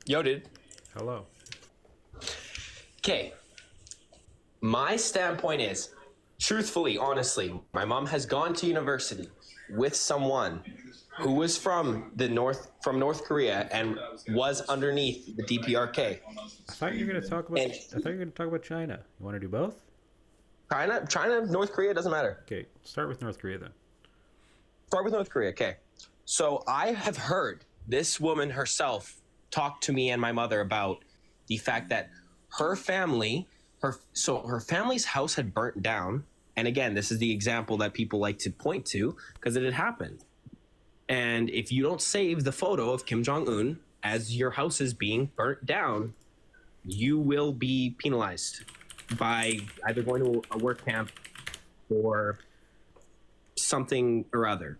Yo, dude. Hello. Okay. My standpoint is, truthfully, honestly, my mom has gone to university with someone who was from North Korea and was underneath the DPRK. I thought you were going to talk about. And I thought you were going to talk about China. You want to do both? China, North Korea, doesn't matter. Okay, start with North Korea then. Start with North Korea. Okay. So I have heard this woman herself talk to me and my mother about the fact that her family, her family's house had burnt down. And again, this is the example that people like to point to because it had happened. And if you don't save the photo of Kim Jong Un as your house is being burnt down, you will be penalized by either going to a work camp or something or other.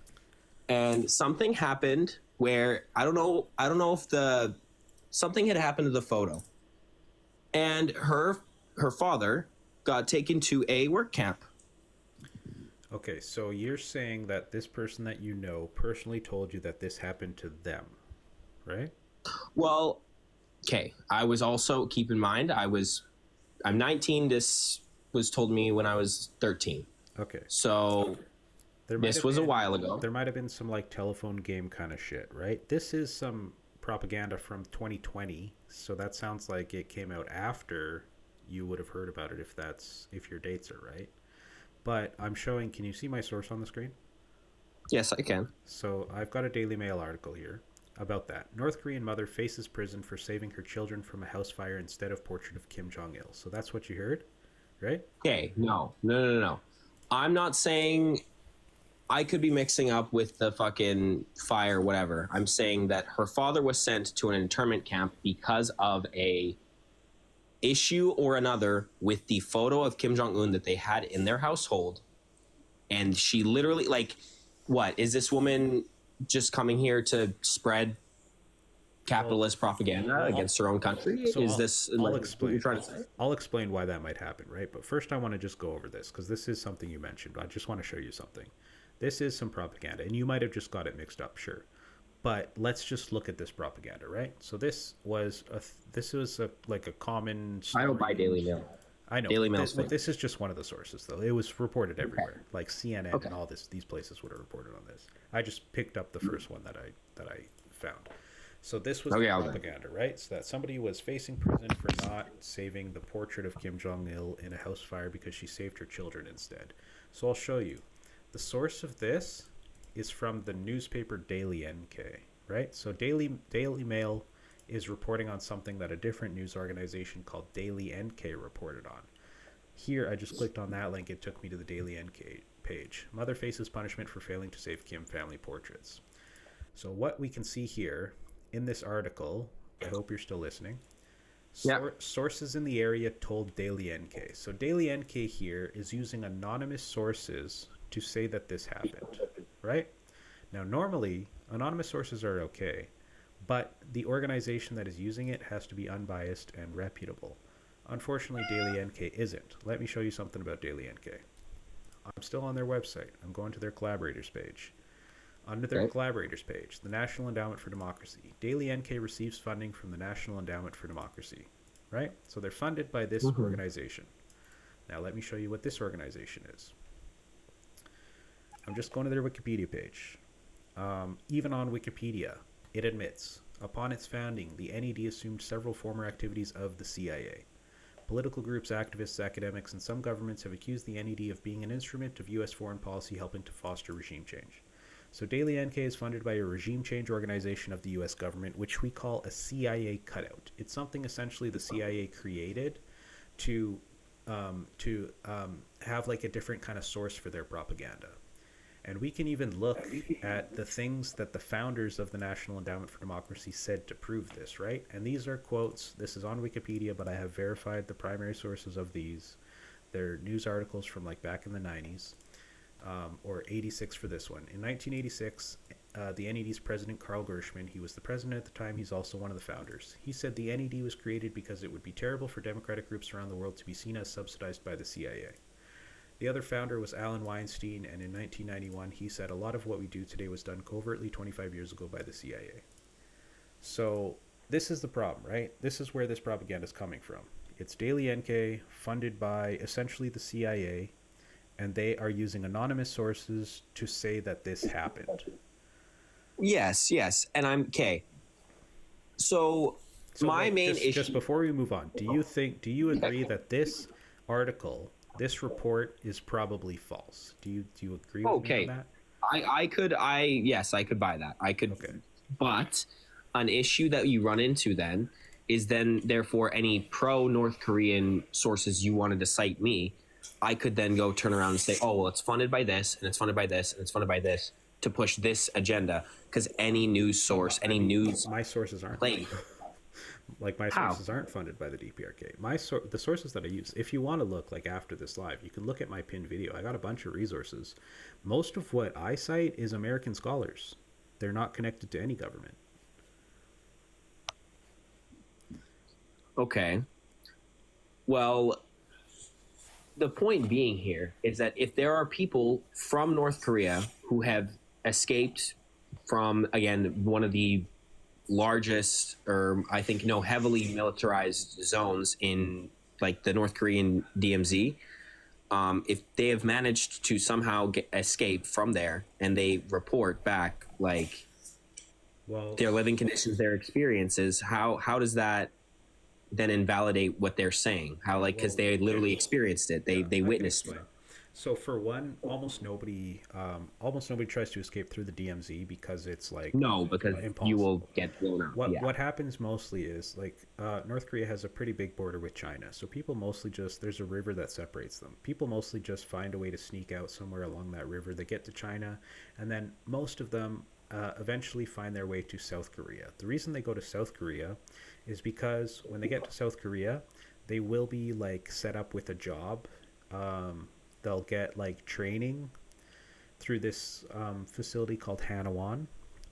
And something happened where I don't know if something had happened to the photo. And her father got taken to a work camp. Okay, so you're saying that this person that you know personally told you that this happened to them, right? Well, okay. I was also, keep in mind, I'm 19. This was told me when I was 13. Okay. So this was a while ago. There might have been some like telephone game kind of shit, right? This is some propaganda from 2020, so that sounds like it came out after you would have heard about it if your dates are right. But I'm showing, can you see my source on the screen? Yes, I can. So I've got a Daily Mail article here about that. North Korean mother faces prison for saving her children from a house fire instead of portrait of Kim Jong-il. So that's what you heard, right? Okay, no. I'm not saying, I could be mixing up with the fucking fire, whatever. I'm saying that her father was sent to an internment camp because of a issue or another with the photo of Kim Jong-un that they had in their household. And she literally, like, what? Is this woman just coming here to spread capitalist propaganda against her own country? So Is this I'll like, explain. what you're trying to say? I'll explain why that might happen, right? But first I want to just go over this because this is something you mentioned. I just want to show you something. This is some propaganda, and you might have just got it mixed up, sure. But let's just look at this propaganda, right? So this was like a common story. I don't buy Daily Mail. I know. Daily Mail. This is just one of the sources, though. It was reported everywhere, like CNN and all this. These places would have reported on this. I just picked up the first one that I found. So this was the propaganda, right? So that somebody was facing prison for not saving the portrait of Kim Jong-il in a house fire because she saved her children instead. So I'll show you. The source of this is from the newspaper Daily NK, right? So Daily Mail is reporting on something that a different news organization called Daily NK reported on. Here, I just clicked on that link. It took me to the Daily NK page. Mother faces punishment for failing to save Kim family portraits. So what we can see here in this article, I hope you're still listening. Sources in the area told Daily NK. So Daily NK here is using anonymous sources to say that this happened, right? Now, normally, anonymous sources are okay, but the organization that is using it has to be unbiased and reputable. Unfortunately, Daily NK isn't. Let me show you something about Daily NK. I'm still on their website. I'm going to their collaborators page. Under their collaborators page, the National Endowment for Democracy. Daily NK receives funding from the National Endowment for Democracy, right? So they're funded by this organization. Now, let me show you what this organization is. I'm just going to their Wikipedia page. Even on Wikipedia, it admits, upon its founding, the NED assumed several former activities of the CIA. Political groups, activists, academics, and some governments have accused the NED of being an instrument of U.S. foreign policy helping to foster regime change. So Daily NK is funded by a regime change organization of the U.S. government, which we call a CIA cutout. It's something essentially the CIA created to have like a different kind of source for their propaganda. And we can even look at the things that the founders of the National Endowment for Democracy said to prove this, right? And these are quotes. This is on Wikipedia, but I have verified the primary sources of these. They're news articles from like back in the 90s, or 86 for this one. In 1986, the NED's president, Carl Gershman, he was the president at the time. He's also one of the founders. He said the NED was created because it would be terrible for democratic groups around the world to be seen as subsidized by the CIA. The other founder was Alan Weinstein, and in 1991 he said a lot of what we do today was done covertly 25 years ago by the CIA. So this is the problem, right? This is where this propaganda is coming from. It's Daily NK, funded by essentially the CIA, and they are using anonymous sources to say that this happened. Yes, and I'm okay. So my main issue. Just before we move on, do you agree that this article, this report, is probably false? Do you agree with me on that? Yes, I could buy that. I could. Okay. But an issue that you run into then is then therefore any pro North Korean sources you wanted to cite me, I could then go turn around and say, oh, well, it's funded by this, and it's funded by this, and it's funded by this to push this agenda, because any news source, my sources aren't like my sources aren't funded by the DPRK. The sources that I use, if you want to look like after this live, you can look at my pinned video. I got a bunch of resources. Most of what I cite is American scholars. They're not connected to any government. Okay. Well, the point being here is that if there are people from North Korea who have escaped from, again, one of the largest, or I think, heavily militarized zones in like the North Korean DMZ, if they have managed to somehow escape from there and they report back like their living conditions, their experiences, how does that then invalidate what they're saying? How, like, because they literally experienced it, they witnessed it. So for one, almost nobody tries to escape through the DMZ because it's like because you will get blown out. What happens mostly is like North Korea has a pretty big border with China, so people mostly there's a river that separates them. People mostly just find a way to sneak out somewhere along that river. They get to China, and then most of them eventually find their way to South Korea. The reason they go to South Korea is because when they get to South Korea, they will be like set up with a job. They'll get like training through this facility called Hanawon,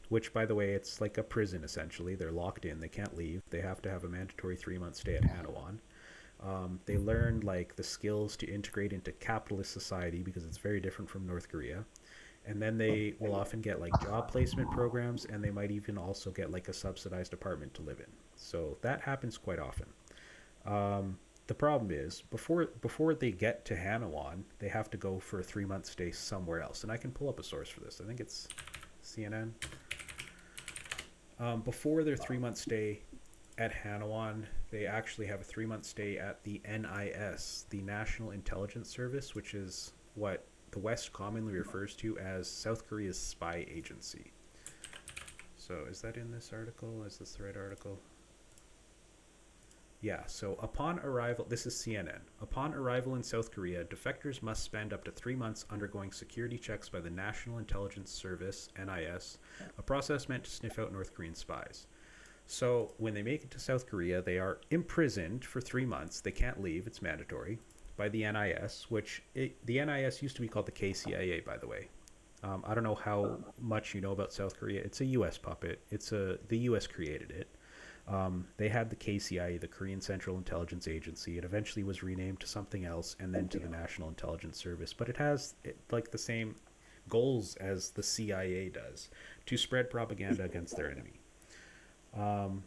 which, by the way, it's like a prison essentially. They're locked in. They can't leave. They have to have a mandatory 3-month stay at Hanawon. They learn like the skills to integrate into capitalist society because it's very different from North Korea. And then they will often get like job placement programs, and they might even also get like a subsidized apartment to live in. So that happens quite often. The problem is before they get to Hanawon, they have to go for a 3-month stay somewhere else. And I can pull up a source for this. I think it's CNN. Before their 3-month stay at Hanawon, they actually have a 3-month stay at the NIS, the National Intelligence Service, which is what the West commonly refers to as South Korea's spy agency. So is that in this article? Is this the right article? Yeah, so upon arrival, this is CNN. Upon arrival in South Korea, defectors must spend up to 3 months undergoing security checks by the National Intelligence Service, NIS, a process meant to sniff out North Korean spies. So when they make it to South Korea, they are imprisoned for 3 months. They can't leave, it's mandatory, by the NIS, the NIS used to be called the KCIA, by the way. I don't know how much you know about South Korea. It's a U.S. puppet. The U.S. created it. They had the KCIA, the Korean Central Intelligence Agency. It eventually was renamed to something else and then to the National Intelligence Service. But it has like the same goals as the CIA does, to spread propaganda against their enemy.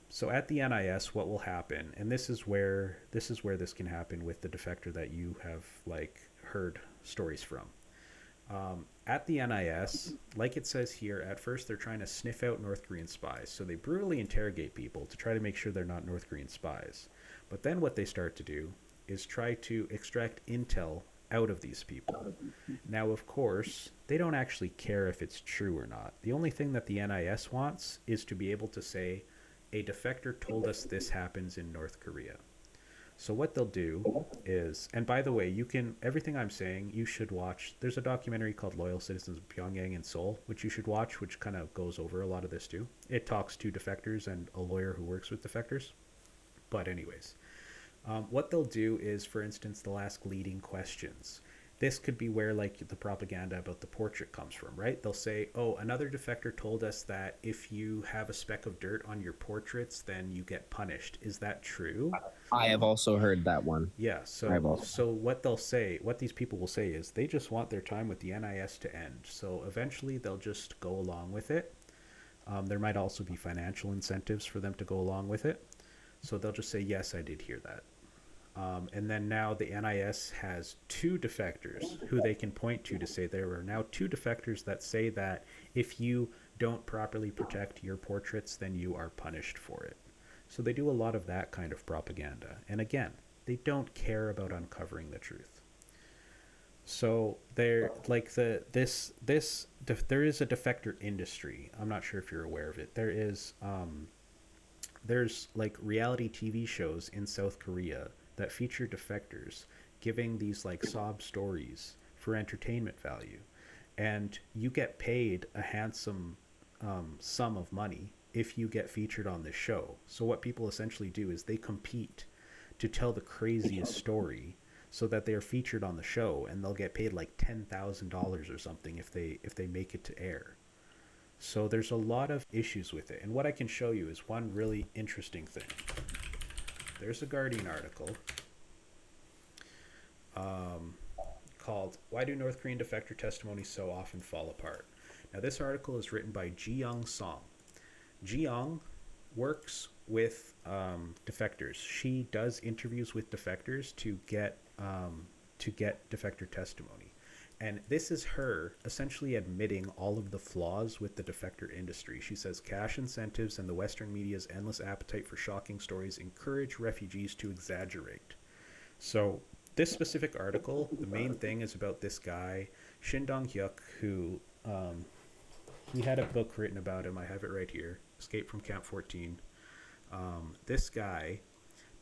So at the NIS, what will happen, and this is where this can happen with the defector that you have like heard stories from. At the NIS, like it says here, at first they're trying to sniff out North Korean spies. So they brutally interrogate people to try to make sure they're not North Korean spies. But then what they start to do is try to extract intel out of these people. Now, of course, they don't actually care if it's true or not. The only thing that the NIS wants is to be able to say, a defector told us this happens in North Korea. So what they'll do is, and by the way, everything I'm saying, you should watch. There's a documentary called Loyal Citizens of Pyongyang and Seoul, which you should watch, which kind of goes over a lot of this too. It talks to defectors and a lawyer who works with defectors. But anyways, what they'll do is, for instance, they'll ask leading questions. This could be where like the propaganda about the portrait comes from, right? They'll say, oh, another defector told us that if you have a speck of dirt on your portraits, then you get punished. Is that true? I have also heard that one. Yeah, so what these people will say is they just want their time with the NIS to end. So eventually they'll just go along with it. There might also be financial incentives for them to go along with it. So they'll just say, yes, I did hear that. And then now the NIS has 2 defectors who they can point to say there are now 2 defectors that say that if you don't properly protect your portraits, then you are punished for it. So they do a lot of that kind of propaganda. And again, they don't care about uncovering the truth. So they're like there is a defector industry. I'm not sure if you're aware of it. There's like reality TV shows in South Korea that feature defectors giving these like sob stories for entertainment value, and you get paid a handsome sum of money if you get featured on this show. So what people essentially do is they compete to tell the craziest story so that they're featured on the show, and they'll get paid like $10,000 or something if they make it to air. So there's a lot of issues with it. And what I can show you is one really interesting thing. There's a Guardian article called "Why Do North Korean Defector Testimonies So Often Fall Apart?" Now this article is written by Ji-young Song. Ji-young works with defectors. She does interviews with defectors to get defector testimony. And this is her essentially admitting all of the flaws with the defector industry. She says cash incentives and the Western media's endless appetite for shocking stories encourage refugees to exaggerate. So this specific article, the main thing is about this guy, Shin Dong-hyuk, who he had a book written about him. I have it right here, Escape from Camp 14. This guy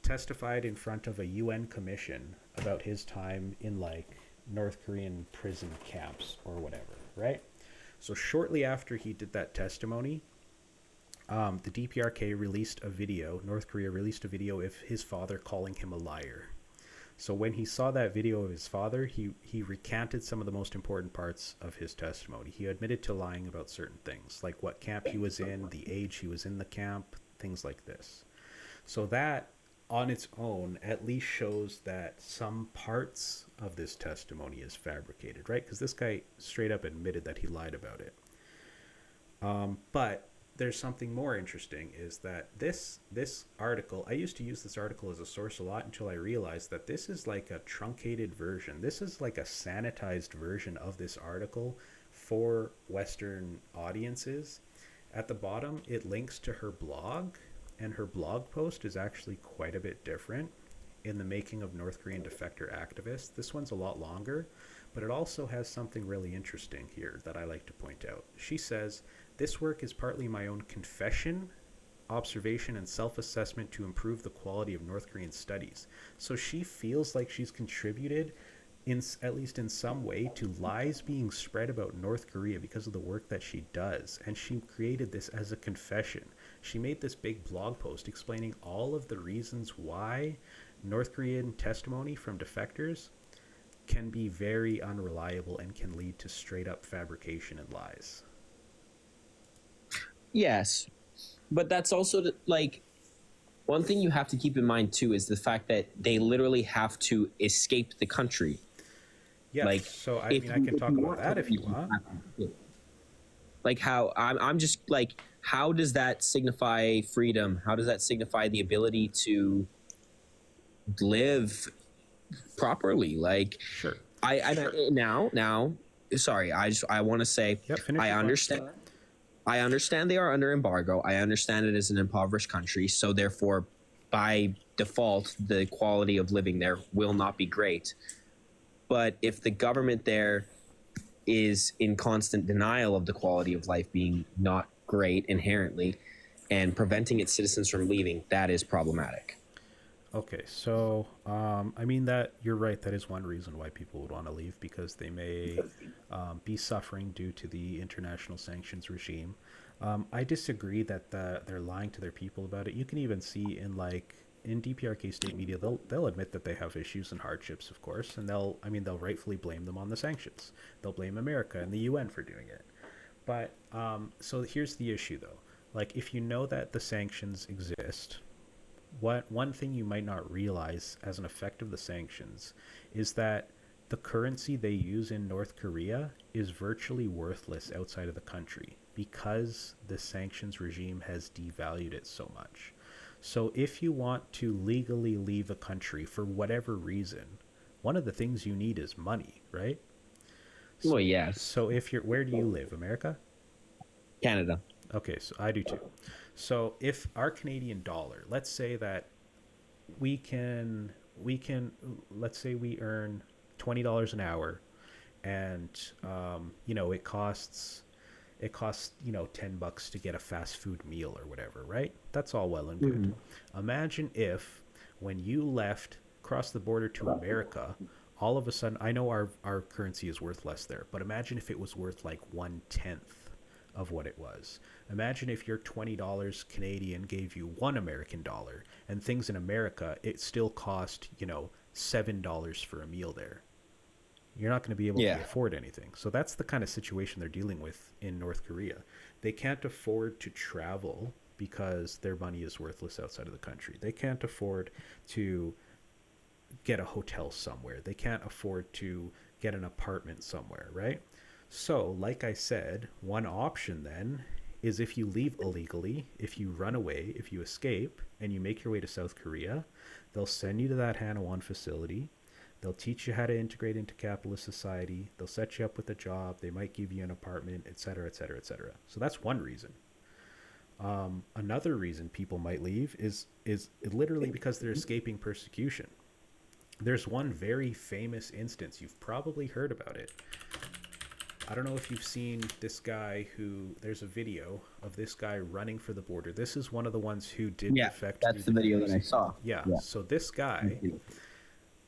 testified in front of a UN commission about his time in like North Korean prison camps or whatever, right? So shortly after he did that testimony, the DPRK released a video, North Korea released a video of his father calling him a liar. So when he saw that video of his father, he recanted some of the most important parts of his testimony. He admitted to lying about certain things, like what camp he was in, the age he was in the camp, things like this. So that on its own at least shows that some parts of this testimony is fabricated, right? Because this guy straight up admitted that he lied about it. But there's something more interesting, is that this article, I used to use this article as a source a lot until I realized that this is like a truncated version. This is like a sanitized version of this article for Western audiences. At the bottom, it links to her blog, and her blog post is actually quite a bit different in the making of North Korean defector activists. This one's a lot longer, but it also has something really interesting here that I like to point out. She says, "This work is partly my own confession, observation, and self-assessment to improve the quality of North Korean studies." So she feels like she's contributed, at least in some way, to lies being spread about North Korea because of the work that she does. And she created this as a confession. She made this big blog post explaining all of the reasons why North Korean testimony from defectors can be very unreliable and can lead to straight up fabrication and lies. Yes, but that's also like one thing you have to keep in mind too is the fact that they literally have to escape the country. Yeah, like, so I mean, I can talk about that if you want. Like how I'm just like, how does that signify freedom? How does that signify the ability to live properly? Like, sure. Now, sorry, I want to say, I understand. I understand they are under embargo. I understand it is an impoverished country, so therefore, by default, the quality of living there will not be great. But if the government there is in constant denial of the quality of life being not great inherently and preventing its citizens from leaving, that is problematic. Okay, so I mean, that you're right. That is one reason why people would want to leave, because they may be suffering due to the international sanctions regime. I disagree that they're lying to their people about it. You can even see in DPRK state media, they'll admit that they have issues and hardships, of course, and they'll rightfully blame them on the sanctions. They'll blame America and the UN for doing it. But so here's the issue, though. Like, if you know that the sanctions exist, one thing you might not realize as an effect of the sanctions is that the currency they use in North Korea is virtually worthless outside of the country. because the sanctions regime has devalued it so much. So if you want to legally leave a country for whatever reason, one of the things you need is money, right? So, well, yes. So if you're, where do you live? America? Canada. Okay, so I do too. So if our Canadian dollar, let's say that we can let's say we earn $20 an hour, and it costs $10 to get a fast food meal or whatever, right? That's all well and good. Imagine if when you left, crossed the border to America, all of a sudden, I know our currency is worth less there, but imagine if it was worth like 1/10 of what it was. Imagine if your $20 Canadian gave you $1 American, and things in America, it still cost, $7 for a meal there. You're not going to be able to afford anything. So that's the kind of situation they're dealing with in North Korea. They can't afford to travel because their money is worthless outside of the country. They can't afford to get a hotel somewhere. They can't afford to get an apartment somewhere, right? So, like I said, one option then is if you leave illegally, if you run away, if you escape, and you make your way to South Korea, they'll send you to that Hanwha facility. They'll teach you how to integrate into capitalist society. They'll set you up with a job. They might give you an apartment, etc., etc., etc. So that's one reason. Another reason people might leave is literally because they're escaping persecution. There's one very famous instance. You've probably heard about it. I don't know if you've seen this guy there's a video of this guy running for the border. This is one of the ones who did defect. That's the video that I saw. Yeah. So this guy,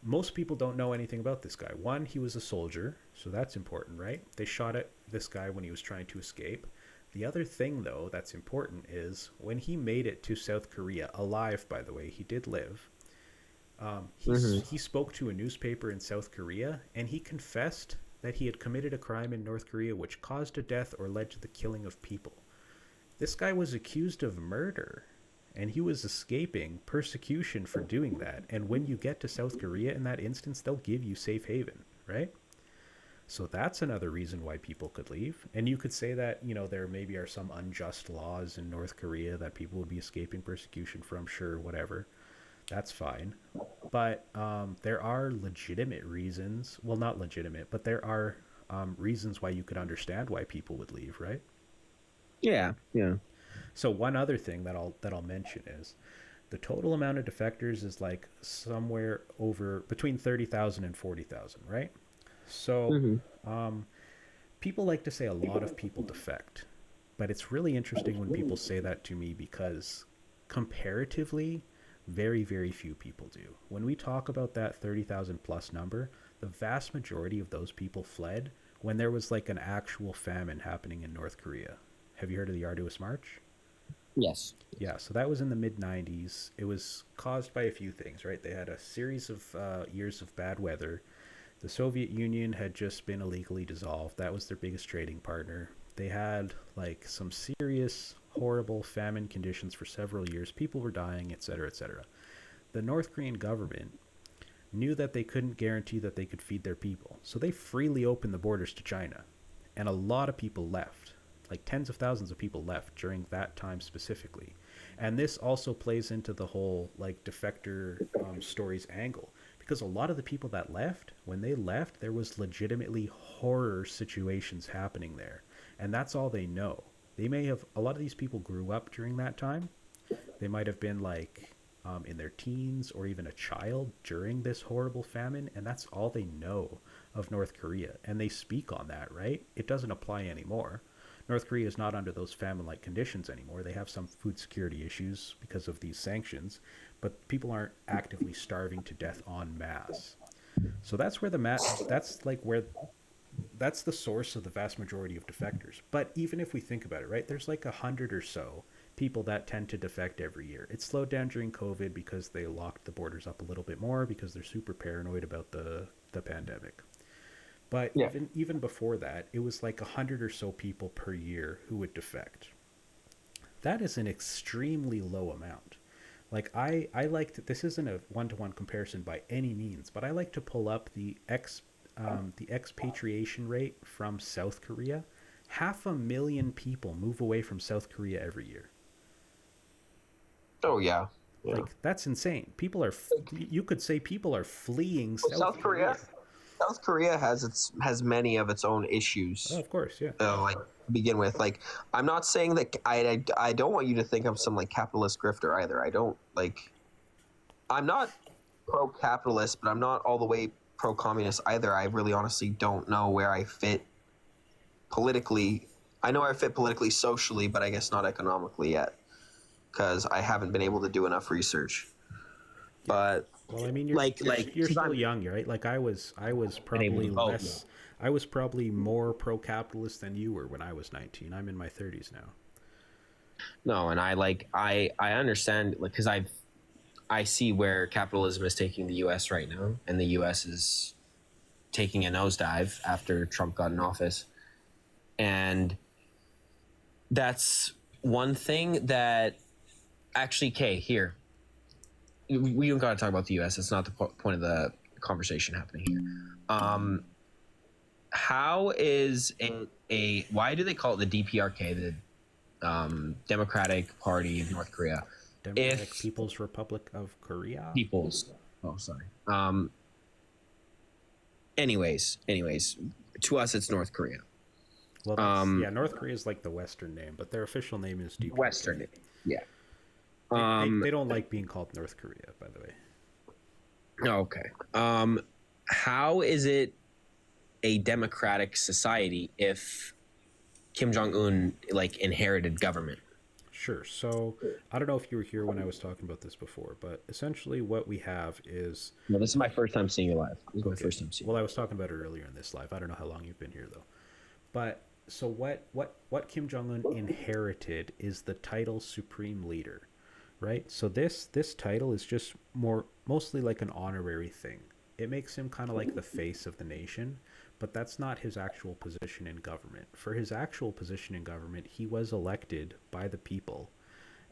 most people don't know anything about this guy. One, he was a soldier, so that's important, right? They shot at this guy when he was trying to escape. The other thing, though, that's important is when he made it to South Korea, alive, by the way, he did live. He spoke to a newspaper in South Korea, and he confessed that he had committed a crime in North Korea which caused a death or led to the killing of people. This guy was accused of murder, and he was escaping persecution for doing that. And when you get to South Korea in that instance, they'll give you safe haven, right? So that's another reason why people could leave. And you could say that, there maybe are some unjust laws in North Korea that people would be escaping persecution from, sure, whatever. That's fine. But there are legitimate reasons. Well, not legitimate, but there are reasons why you could understand why people would leave, right? Yeah. So one other thing that I'll mention is the total amount of defectors is like somewhere over between 30,000 and 40,000, right? So people like to say a lot of people defect, but it's really interesting when people say that to me because comparatively, very, very few people do. When we talk about that 30,000 plus number, the vast majority of those people fled when there was like an actual famine happening in North Korea. Have you heard of the Arduous March? Yes. Yeah, so that was in the mid-90s. It was caused by a few things, right? They had a series of years of bad weather. The Soviet Union had just been illegally dissolved. That was their biggest trading partner. They had like some serious, horrible famine conditions for several years. People were dying, etc., etc. The North Korean government knew that they couldn't guarantee that they could feed their people. So they freely opened the borders to China. And a lot of people left. Like tens of thousands of people left during that time specifically. And this also plays into the whole like defector stories angle. Because a lot of the people that left, when they left, there was legitimately horror situations happening there. And that's all they know. They may have, a lot of these people grew up during that time. They might have been like in their teens or even a child during this horrible famine. And that's all they know of North Korea. And they speak on that, right? It doesn't apply anymore. North Korea is not under those famine-like conditions anymore. They have some food security issues because of these sanctions, but people aren't actively starving to death en masse. So that's where that's the source of the vast majority of defectors. But even if we think about it, right, there's like 100 or so people that tend to defect every year. It slowed down during COVID because they locked the borders up a little bit more because they're super paranoid about the pandemic. But even before that, it was like 100 or so people per year who would defect. That is an extremely low amount. Like I like to, this isn't a one-to-one comparison by any means, but I like to pull up the expatriation rate from South Korea 500,000 people move away from South Korea every year. Oh yeah. Like, that's insane. People are, you could say people are fleeing South Korea. South Korea has many of its own issues. Oh, of course, yeah. Like to begin with, like I'm not saying that I don't want you to think I'm some like capitalist grifter either. I don't like. I'm not pro-capitalist, but I'm not all the way pro-communist either. I really honestly don't know where I fit politically. I know I fit politically, socially, but I guess not economically yet, because I haven't been able to do enough research. But well, I mean, you're still young, right? Like I was probably less. I was probably more pro-capitalist than you were when I was 19. I'm in my 30s now. No, and I understand, like, because I see where capitalism is taking the U.S. right now, and the U.S. is taking a nosedive after Trump got in office, and that's one thing that actually, here. We don't got to talk about the U.S. It's not the point of the conversation happening here. How is why do they call it the DPRK, the Democratic Party of North Korea? Democratic People's Republic of Korea? People's. Oh, sorry. Anyways, to us, it's North Korea. Well, yeah, North Korea is like the Western name, but their official name is DPRK. Western name, yeah. They don't like being called North Korea, by the way. Okay. How is it a democratic society if Kim Jong-un like inherited government? Sure. So I don't know if you were here when I was talking about this before, but essentially what we have is... No, this is my first time seeing you live. This is my first time seeing you. Well, I was talking about it earlier in this live. I don't know how long you've been here, though. But so what Kim Jong-un inherited is the title Supreme Leader. Right, so this title is just mostly like an honorary thing. It makes him kind of like the face of the nation, but that's not his actual position in government. For his actual position in government, he was elected by the people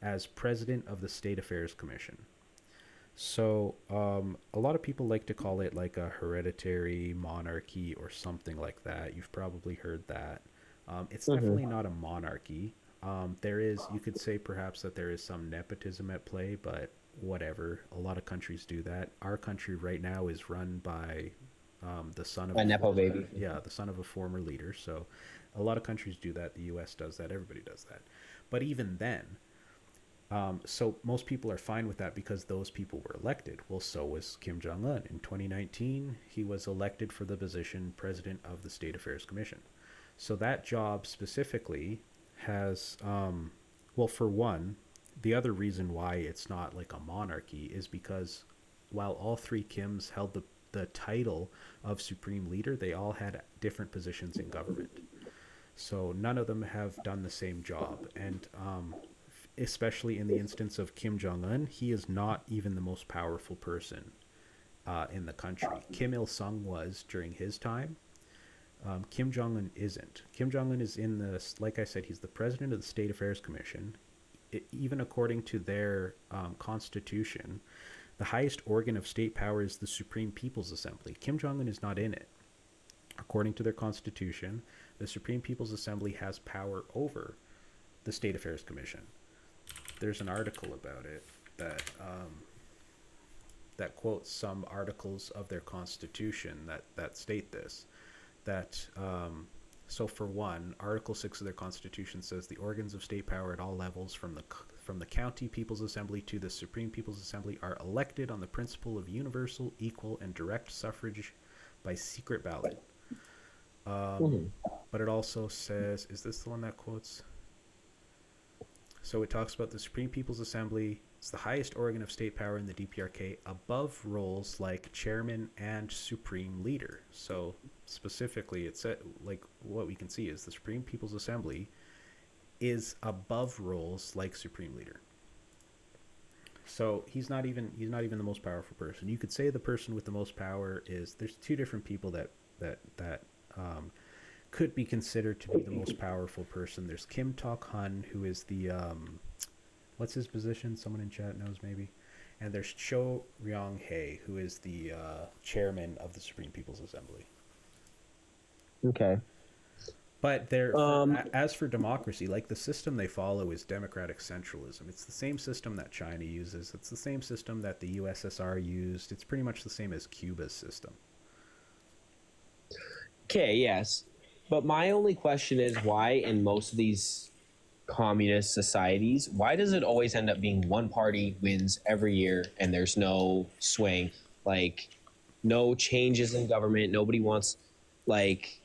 as president of the State Affairs Commission. So a lot of people like to call it like a hereditary monarchy or something like that. You've probably heard that. It's definitely not a monarchy. There is, you could say perhaps that there is some nepotism at play, but whatever. A lot of countries do that. Our country right now is run by the son of a nepo baby. Yeah, the son of a former leader. So a lot of countries do that. The U.S. does that. Everybody does that. But even then, so most people are fine with that because those people were elected. Well, so was Kim Jong-un. In 2019, he was elected for the position president of the State Affairs Commission. So that job specifically has, well, for one, the other reason why it's not like a monarchy is because while all three Kims held the title of Supreme Leader, they all had different positions in government. So none of them have done the same job. And especially in the instance of Kim Jong-un, he is not even the most powerful person in the country. Kim Il-sung was during his time. Kim Jong-un isn't. Kim Jong-un is in the, like I said, he's the president of the State Affairs Commission. Even according to their constitution, the highest organ of state power is the Supreme People's Assembly. Kim Jong-un is not in it. According to their constitution, the Supreme People's Assembly has power over the State Affairs Commission. There's an article about it that quotes some articles of their constitution that state this. So for one, Article 6 of their Constitution says the organs of state power at all levels, from the county People's Assembly to the Supreme People's Assembly, are elected on the principle of universal, equal, and direct suffrage by secret ballot. But it also says, is this the one that quotes? So it talks about the Supreme People's Assembly. It's the highest organ of state power in the DPRK, above roles like chairman and supreme leader. So specifically, it's like what we can see is the Supreme People's Assembly is above roles like supreme leader. So he's not even the most powerful person. You could say the person with the most power is, there's two different people that could be considered to be the most powerful person. There's Kim Tok-hun, who is the what's his position? Someone in chat knows maybe. And there's Cho Ryong-hae, who is the chairman of the Supreme People's Assembly. Okay. But as for democracy, like the system they follow is democratic centralism. It's the same system that China uses. It's the same system that the USSR used. It's pretty much the same as Cuba's system. Okay, yes. But my only question is why in most of these communist societies, why does it always end up being one party wins every year and there's no swing? Like, no changes in government. Nobody wants, like,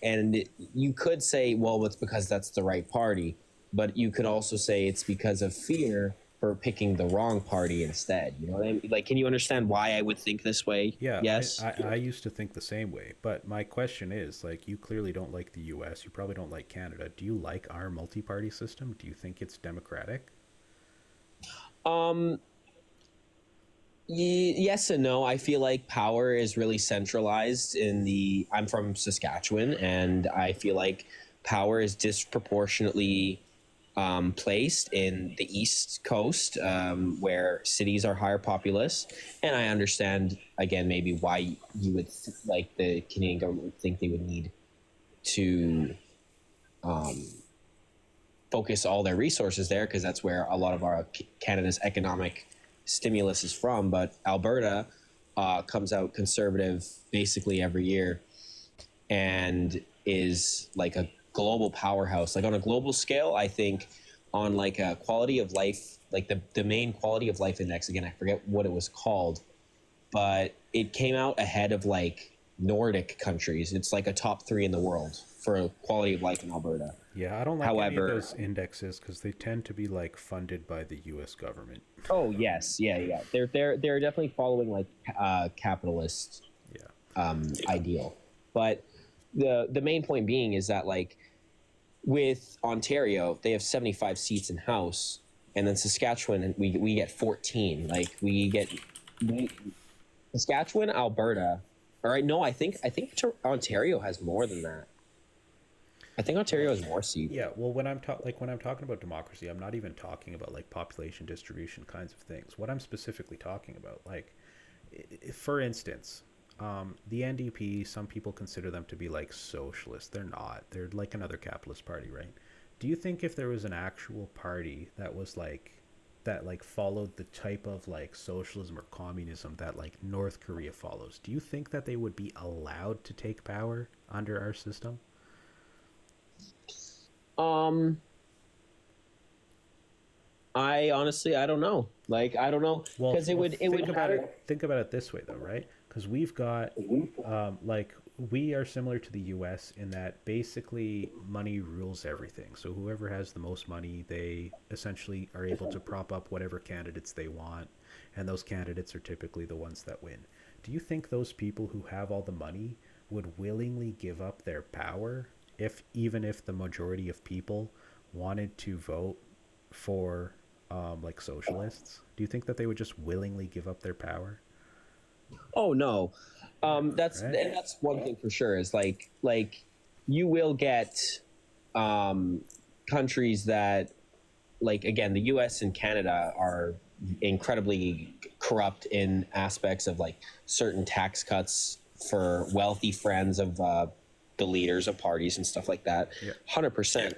and you could say, well, it's because that's the right party. But you could also say it's because of fear for picking the wrong party instead. You know what I mean? Like, can you understand why I would think this way? Yeah, yes. I used to think the same way. But my question is, like, you clearly don't like the US. You probably don't like Canada. Do you like our multi-party system? Do you think it's democratic? Yes and no. I feel like power is really centralized I'm from Saskatchewan, and I feel like power is disproportionately placed in the East Coast, where cities are higher populous. And I understand, again, maybe why you would, like the Canadian government would think they would need to focus all their resources there, because that's where a lot of our Canada's economic stimulus is from. But Alberta comes out conservative basically every year and is like a global powerhouse. Like on a global scale, I think on like a quality of life, like the main quality of life index, again, I forget what it was called, but it came out ahead of like Nordic countries. It's like a top 3 in the world for quality of life in Alberta. Yeah, I don't like any of those indexes because they tend to be like funded by the U.S. government. Oh yes, yeah. They're definitely following like capitalist ideal. But the main point being is that like with Ontario, they have 75 seats in House, and then Saskatchewan we get 14. Like Saskatchewan, Alberta. All right, no, I think Ontario has more than that. I think Ontario has more seats. Yeah, well, when I'm talking about democracy, I'm not even talking about like population distribution kinds of things. What I'm specifically talking about, like, for instance, the NDP, some people consider them to be like socialist. They're not. They're like another capitalist party, right? Do you think if there was an actual party that was like followed the type of like socialism or communism that like North Korea follows, do you think that they would be allowed to take power under our system? I honestly, I don't know. Like, I don't know, because it would think about it this way though, right? Because we've got like we are similar to the US in that basically money rules everything. So whoever has the most money, they essentially are able to prop up whatever candidates they want, and those candidates are typically the ones that win. Do you think those people who have all the money would willingly give up their power even if the majority of people wanted to vote for like socialists? Do you think that they would just willingly give up their power? Oh no, that's right. And that's one thing for sure is like you will get countries that, like, again, the U.S. and Canada are incredibly corrupt in aspects of like certain tax cuts for wealthy friends of the leaders of parties and stuff like that. 100%.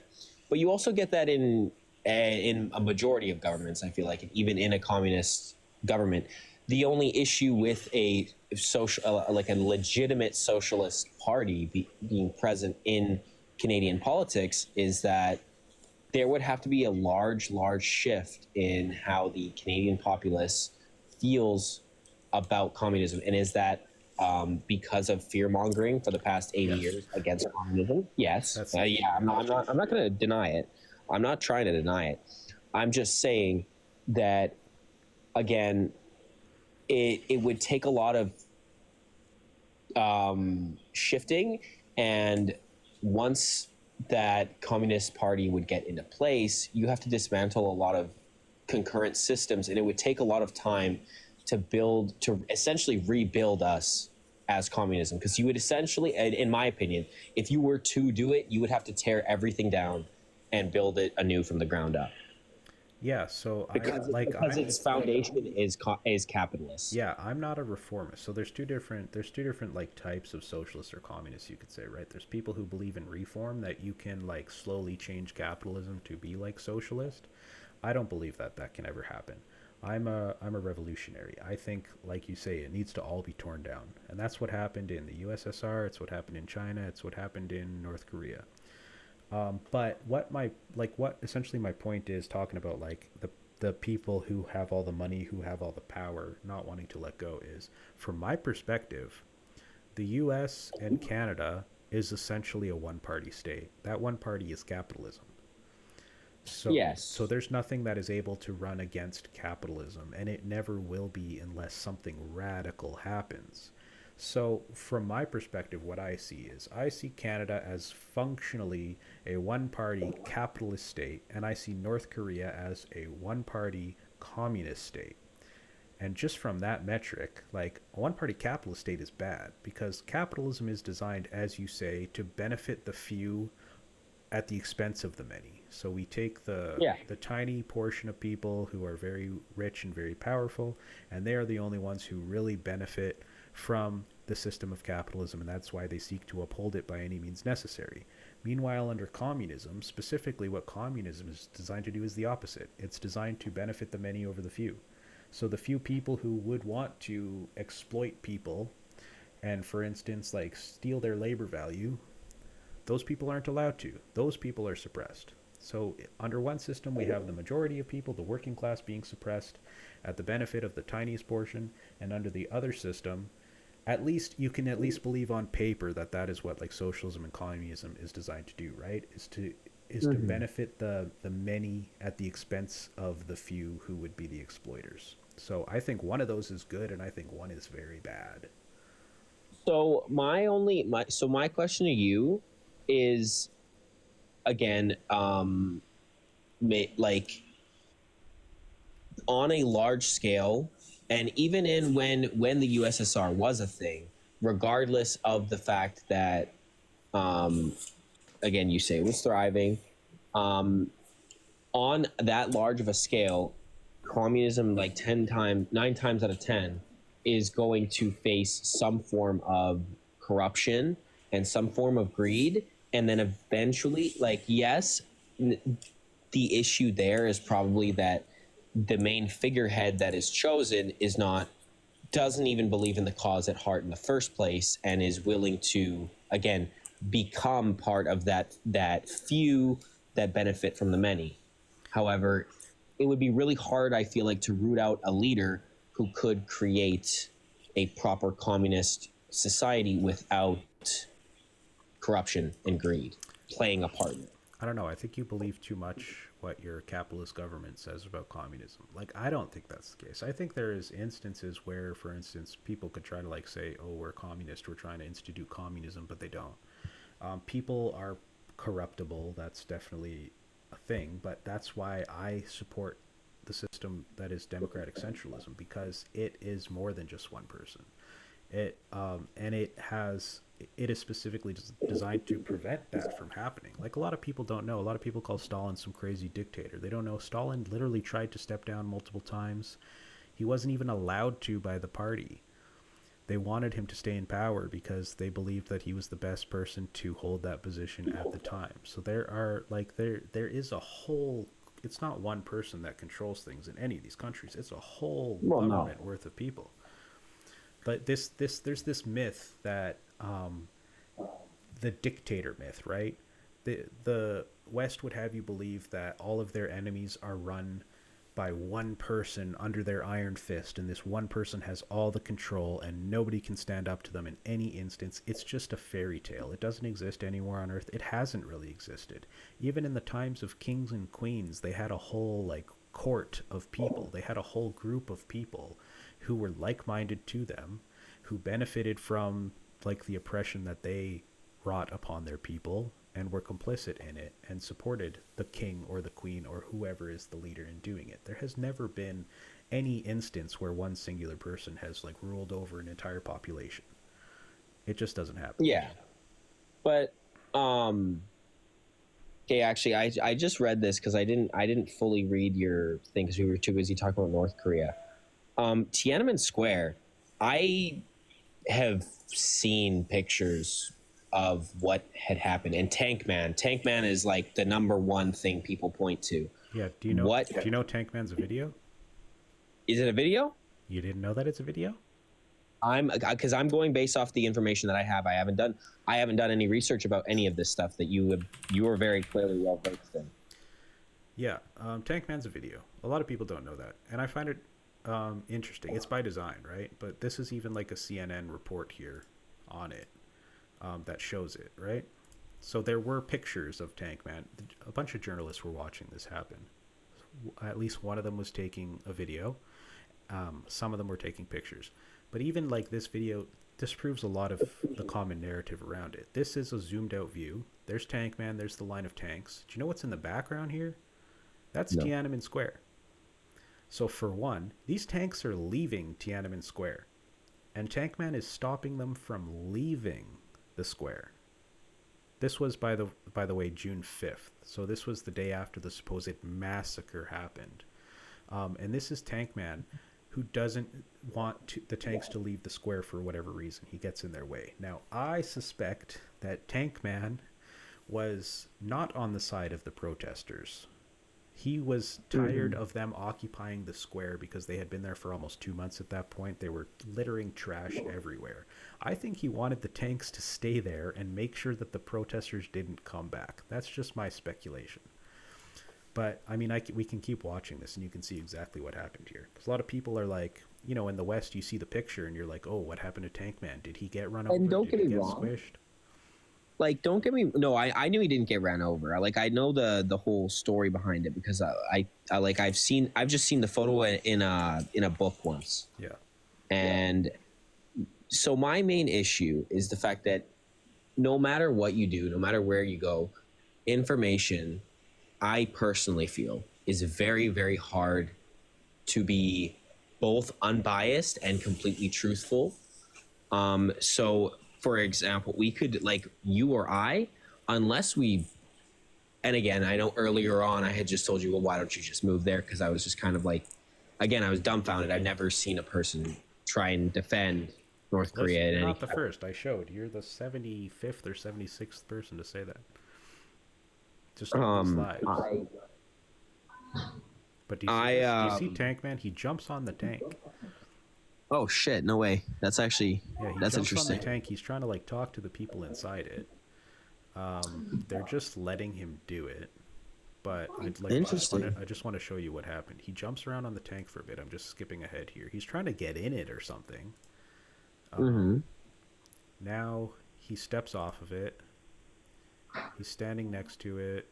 But you also get that in a majority of governments. I feel like even in a communist government, the only issue with a social, like a legitimate socialist party being present in Canadian politics is that there would have to be a large shift in how the Canadian populace feels about communism. And is that because of fear mongering for the past 80 years against communism? Yes. I'm not going to deny it. I'm not trying to deny it. I'm just saying that, again, it would take a lot of shifting, and once that Communist Party would get into place, you have to dismantle a lot of concurrent systems, and it would take a lot of time to essentially rebuild us as communism. Because you would essentially, in my opinion, if you were to do it, you would have to tear everything down and build it anew from the ground up. Yeah, so because its foundation is capitalist. yeah, I'm not a reformist. So there's two different like types of socialists or communists, you could say, right? There's people who believe in reform, that you can like slowly change capitalism to be like socialist. I don't believe that that can ever happen. I'm a revolutionary. I think, like you say, it needs to all be torn down, and that's what happened in the USSR. It's what happened in China. It's what happened in North Korea. But what essentially my point is, talking about like the people who have all the money, who have all the power, not wanting to let go, is, from my perspective, the U.S. and Canada is essentially a one-party state. That one party is capitalism. So Yes. there's nothing that is able to run against capitalism, and it never will be unless something radical happens. So from my perspective, what I see is, I see Canada as functionally a one-party capitalist state, and I see North Korea as a one-party communist state. And just from that metric, like, a one-party capitalist state is bad, because capitalism is designed, as you say, to benefit the few at the expense of the many. So we take Yeah. the tiny portion of people who are very rich and very powerful, and they are the only ones who really benefit from the system of capitalism, and that's why they seek to uphold it by any means necessary. Meanwhile, under communism, specifically what communism is designed to do is the opposite. It's designed to benefit the many over the few. So the few people who would want to exploit people and, for instance, like, steal their labor value, those people aren't allowed to. Those people are suppressed. So under one system, we have the majority of people, the working class, being suppressed at the benefit of the tiniest portion, and under the other system, at least you can at least believe on paper that that is what, like, socialism and communism is designed to do, right? Is to benefit the many at the expense of the few, who would be the exploiters. So I think one of those is good, and I think one is very bad. So my question to you is, again, like, on a large scale, and even in when the USSR was a thing, regardless of the fact that, um, again, you say it was thriving, um, on that large of a scale, communism, like 10 times, 9 times out of 10, is going to face some form of corruption and some form of greed. And then eventually, like, yes, the issue there is probably that the main figurehead that is chosen doesn't even believe in the cause at heart in the first place, and is willing to, again, become part of that few that benefit from the many. However, it would be really hard, I feel like, to root out a leader who could create a proper communist society without corruption and greed playing a part. I don't know. I think you believe too much what your capitalist government says about communism. Like, I don't think that's the case. I think there is instances where, for instance, people could try to, like, say, oh, we're communist, we're trying to institute communism, but they don't. People are corruptible. That's definitely a thing, but that's why I support the system that is democratic centralism, because it is more than just one person. And it is specifically designed to prevent that from happening. Like, a lot of people don't know. A lot of people call Stalin some crazy dictator. They don't know Stalin literally tried to step down multiple times. He wasn't even allowed to by the party. They wanted him to stay in power because they believed that he was the best person to hold that position at the time. So there is a whole, it's not one person that controls things in any of these countries. It's a whole government worth of people. But there's this myth that, the dictator myth, right? The West would have you believe that all of their enemies are run by one person under their iron fist, and this one person has all the control and nobody can stand up to them in any instance. It's just a fairy tale. It doesn't exist anywhere on earth. It hasn't really existed. Even in the times of kings and queens, they had a whole, like, court of people. They had a whole group of people who were like-minded to them, who benefited from, like, the oppression that they wrought upon their people, and were complicit in it, and supported the king or the queen or whoever is the leader in doing it. There has never been any instance where one singular person has, like, ruled over an entire population. It just doesn't happen. Yeah, but Okay, actually, I just read this because I didn't fully read your thing because we were too busy talking about North Korea. Tiananmen Square, I have seen pictures of what had happened, and Tank Man is like the #1 thing people point to. Yeah, do you know Tank Man's a video? Is it a video? You didn't know that it's a video? Because I'm going based off the information that I have. I haven't done any research about any of this stuff that you are very clearly well versed in. Yeah, Tank Man's a video. A lot of people don't know that, and I find it interesting. It's by design, right? But this is even like a CNN report here on it that shows it, right? So there were pictures of Tank Man. A bunch of journalists were watching this happen. At least one of them was taking a video. Some of them were taking pictures. But even like this video disproves a lot of the common narrative around it. This is a zoomed out view. There's Tank Man. There's the line of tanks. Do you know what's in the background here? That's no. Tiananmen Square. So for one, these tanks are leaving Tiananmen Square. And Tank Man is stopping them from leaving the square. This was, by the way, June 5th. So this was the day after the supposed massacre happened. And this is Tank Man, who doesn't want the tanks to leave the square for whatever reason. He gets in their way. Now, I suspect that Tank Man was not on the side of the protesters. He was tired of them occupying the square because they had been there for almost 2 months at that point. They were littering trash everywhere. I think he wanted the tanks to stay there and make sure that the protesters didn't come back. That's just my speculation. But, I mean, we can keep watching this and you can see exactly what happened here. Because a lot of people are like, you know, in the West, you see the picture and you're like, oh, what happened to Tank Man? Did he get run over? And don't get me wrong. Squished? Like, don't get me... No, I knew he didn't get ran over. Like, I know the whole story behind it because I've just seen the photo in a book once. Yeah. And so my main issue is the fact that no matter what you do, no matter where you go, information, I personally feel, is very, very hard to be both unbiased and completely truthful. So... For example, we could, like, you or I, unless we, and again, I know earlier on I had just told you, well, why don't you just move there? Because I was just kind of like, again, I was dumbfounded. I've never seen a person try and defend North Korea. That's not the first I showed. You're the 75th or 76th person to say that. Just on these lives. But do you see Tank Man? He jumps on the tank. Oh shit! No way. That's actually that's interesting. On the tank. He's trying to like talk to the people inside it. They're just letting him do it. But I just want to show you what happened. He jumps around on the tank for a bit. I'm just skipping ahead here. He's trying to get in it or something. Now he steps off of it. He's standing next to it,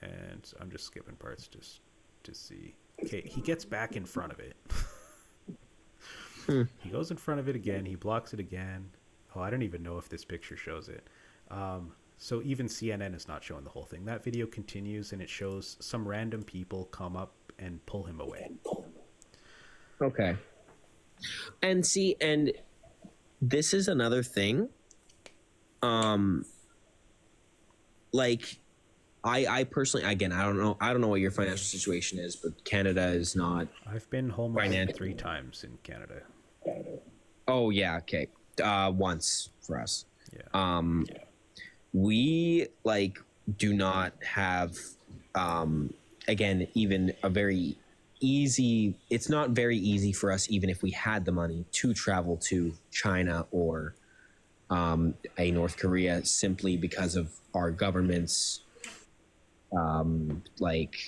and I'm just skipping parts just to see. Okay, he gets back in front of it. He goes in front of it again. He blocks it again. Oh, I don't even know if this picture shows it. So even CNN is not showing the whole thing. That video continues, and it shows some random people come up and pull him away. Okay. And see, and this is another thing. Like, I personally, again, I don't know what your financial situation is, but Canada is not. I've been homeless 3 times in Canada. Oh yeah, okay. Once for us. Yeah. We like do not have again, even a very easy, it's not very easy for us, even if we had the money, to travel to China or a North Korea, simply because of our government's like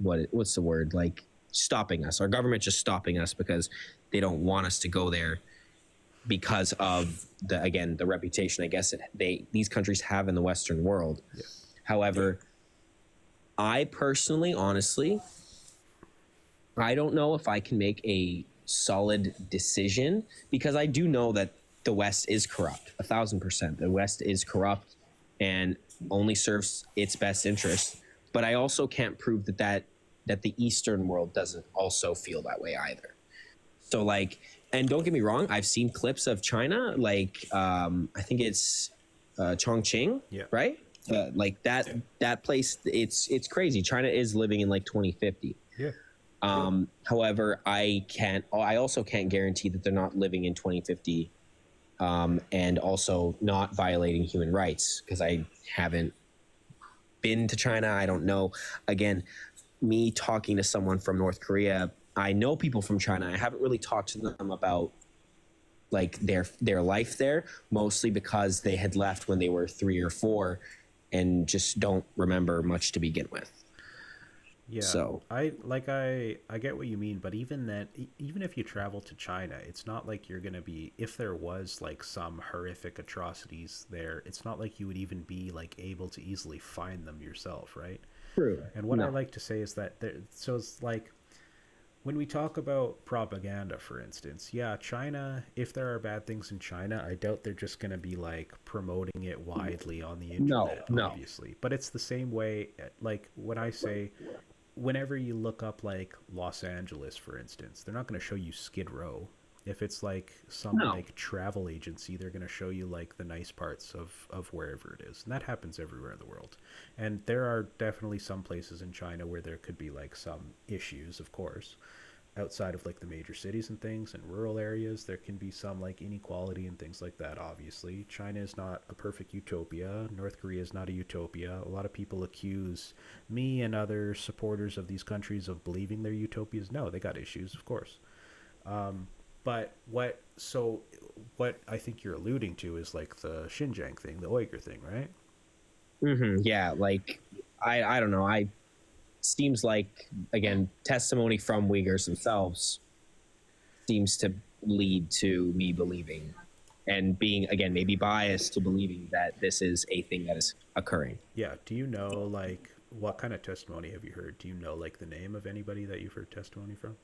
what's the word, like stopping us. Our government just stopping us because they don't want us to go there because of the reputation, I guess, these countries have in the Western world. Yeah. However, I personally, honestly, I don't know if I can make a solid decision, because I do know that the West is corrupt, 1,000%. The West is corrupt and only serves its best interest. But I also can't prove that the Eastern world doesn't also feel that way either. So like, and don't get me wrong, I've seen clips of China, like I think it's Chongqing, yeah. right? like that place, it's crazy. China is living in like 2050. Yeah. However, I also can't guarantee that they're not living in 2050, and also not violating human rights, because I haven't been to China. I don't know. Again, me talking to someone from North Korea, I know people from China. I haven't really talked to them about like their life there, mostly because they had left when they were 3 or 4 and just don't remember much to begin with. Yeah, So I get what you mean, but even that, even if you travel to China, it's not like you're gonna be, if there was like some horrific atrocities there, it's not like you would even be like able to easily find them yourself, right? true. And what I No. like to say is that there, so it's like when we talk about propaganda, for instance, yeah, China, if there are bad things in China, I doubt they're just going to be like promoting it widely on the No. internet, No. obviously. But it's the same way, like when I say, whenever you look up like Los Angeles, for instance, they're not going to show you Skid Row. If it's like some No. like travel agency, they're going to show you like the nice parts of wherever it is. And that happens everywhere in the world. And there are definitely some places in China where there could be like some issues, of course, outside of like the major cities and things. And rural areas there can be some like inequality and things like that. Obviously, China is not a perfect utopia. North Korea is not a utopia. A lot of people accuse me and other supporters of these countries of believing they're utopias. No, they got issues, of course. But what I think you're alluding to is like the Xinjiang thing, the Uyghur thing, right? Yeah, like I don't know. I seems like, again, testimony from Uyghurs themselves seems to lead to me believing, and being, again, maybe biased to believing that this is a thing that is occurring. Yeah. Do you know like what kind of testimony have you heard? Do you know like the name of anybody that you've heard testimony from?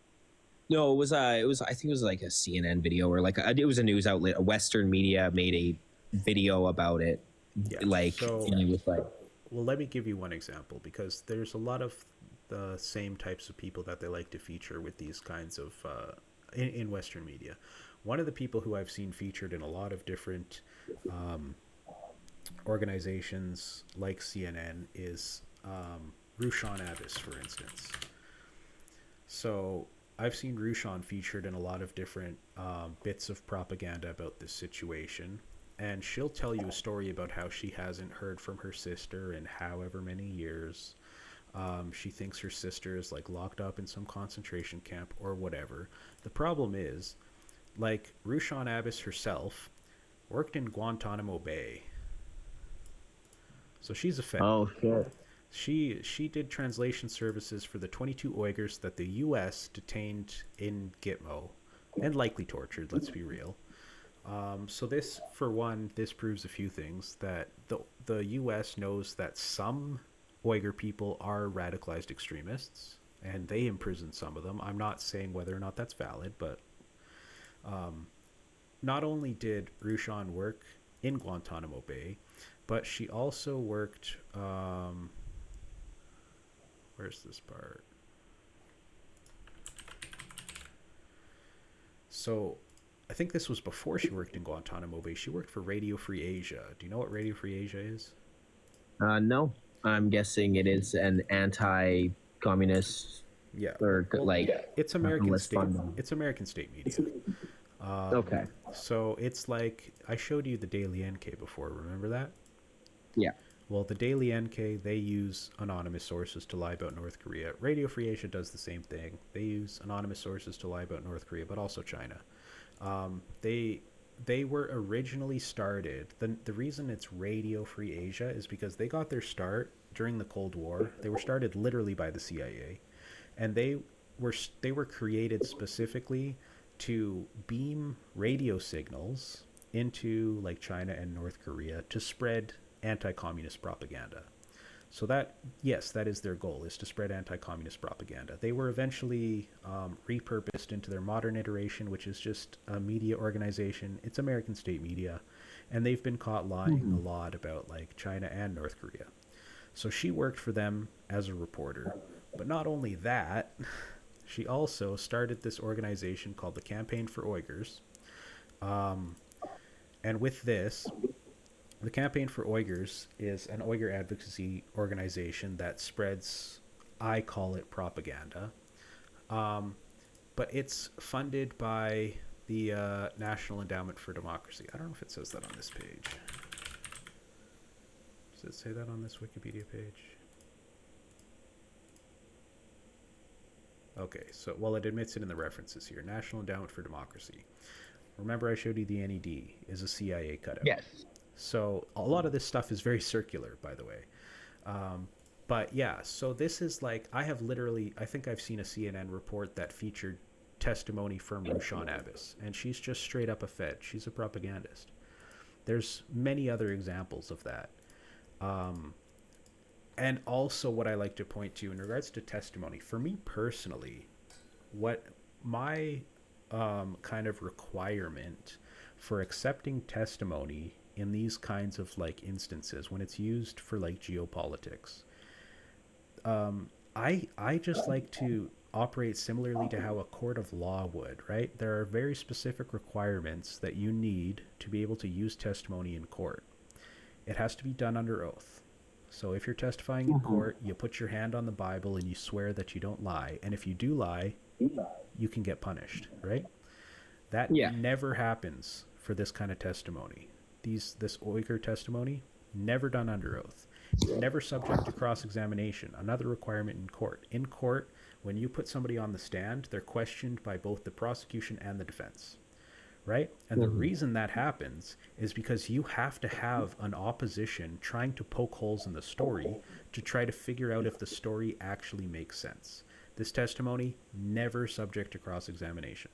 No, it was I think it was like a CNN video, or like it was a news outlet, a Western media made a video about it, Yeah. like, So, and it was like, well, let me give you one example because there's a lot of the same types of people that they like to feature with these kinds of in Western media. One of the people who I've seen featured in a lot of different um, organizations like CNN is Rushan Abbas, for instance. So I've seen Rushan featured in a lot of different bits of propaganda about this situation. And she'll tell you a story about how she hasn't heard from her sister in however many years. She thinks her sister is like locked up in some concentration camp or whatever. The problem is, like, Rushan Abbas herself worked in Guantanamo Bay. So she's a fed. oh shit. She did translation services for the 22 Uyghurs that the U.S. detained in Gitmo and likely tortured. Let's be real. So this, for one, this proves a few things that the U.S. knows that some Uyghur people are radicalized extremists, and they imprison some of them. I'm not saying whether or not that's valid, but not only did Rushan work in Guantanamo Bay, but she also worked. Where's this part? So I think this was before she worked in Guantanamo Bay. She worked for Radio Free Asia. Do you know what Radio Free Asia is? No, I'm guessing it is an anti-communist, Yeah, or well, like it's American list state. funding. It's American state media. Okay. So it's like I showed you the Daily NK before. Remember that? Yeah. Well, the Daily NK, they use anonymous sources to lie about North Korea. Radio Free Asia does the same thing. They use anonymous sources to lie about North Korea, but also China. They were originally started. The reason it's Radio Free Asia is because they got their start during the Cold War. They were started literally by the CIA, and they were created specifically to beam radio signals into like China and North Korea to spread anti-communist propaganda. So that, yes, that is their goal, is to spread anti-communist propaganda. They were eventually repurposed into their modern iteration, which is just a media organization. It's American state media, and they've been caught lying a lot about like China and North Korea. So she worked for them as a reporter. But not only that, she also started this organization called the Campaign for Uyghurs. And with this, The Campaign for Uyghurs is an Uyghur advocacy organization that spreads, I call it propaganda, but it's funded by the National Endowment for Democracy. I don't know if it says that on this page. Does it say that on this Wikipedia page? Okay, so, well, it admits it in the references here. National Endowment for Democracy. Remember I showed you the NED is a CIA cutout. Yes. So a lot of this stuff is very circular, by the way. But yeah, so this is like, I think I've seen a CNN report that featured testimony from Rushan Abbas, and she's just straight up a Fed. She's a propagandist. There's many other examples of that. And also what I like to point to in regards to testimony, for me personally, what my kind of requirement for accepting testimony in these kinds of like instances when it's used for like geopolitics, I just like to operate similarly to how a court of law would, right? There are very specific requirements that you need to be able to use testimony in court. It has to be done under oath. So if you're testifying in court, you put your hand on the Bible and you swear that you don't lie. And if you do lie, you can get punished, right? That never happens for this kind of testimony. This Uyghur testimony, never done under oath. Never subject to cross-examination, another requirement in court. In court, when you put somebody on the stand, they're questioned by both the prosecution and the defense, right? And the reason that happens is because you have to have an opposition trying to poke holes in the story to try to figure out if the story actually makes sense. This testimony, never subject to cross-examination.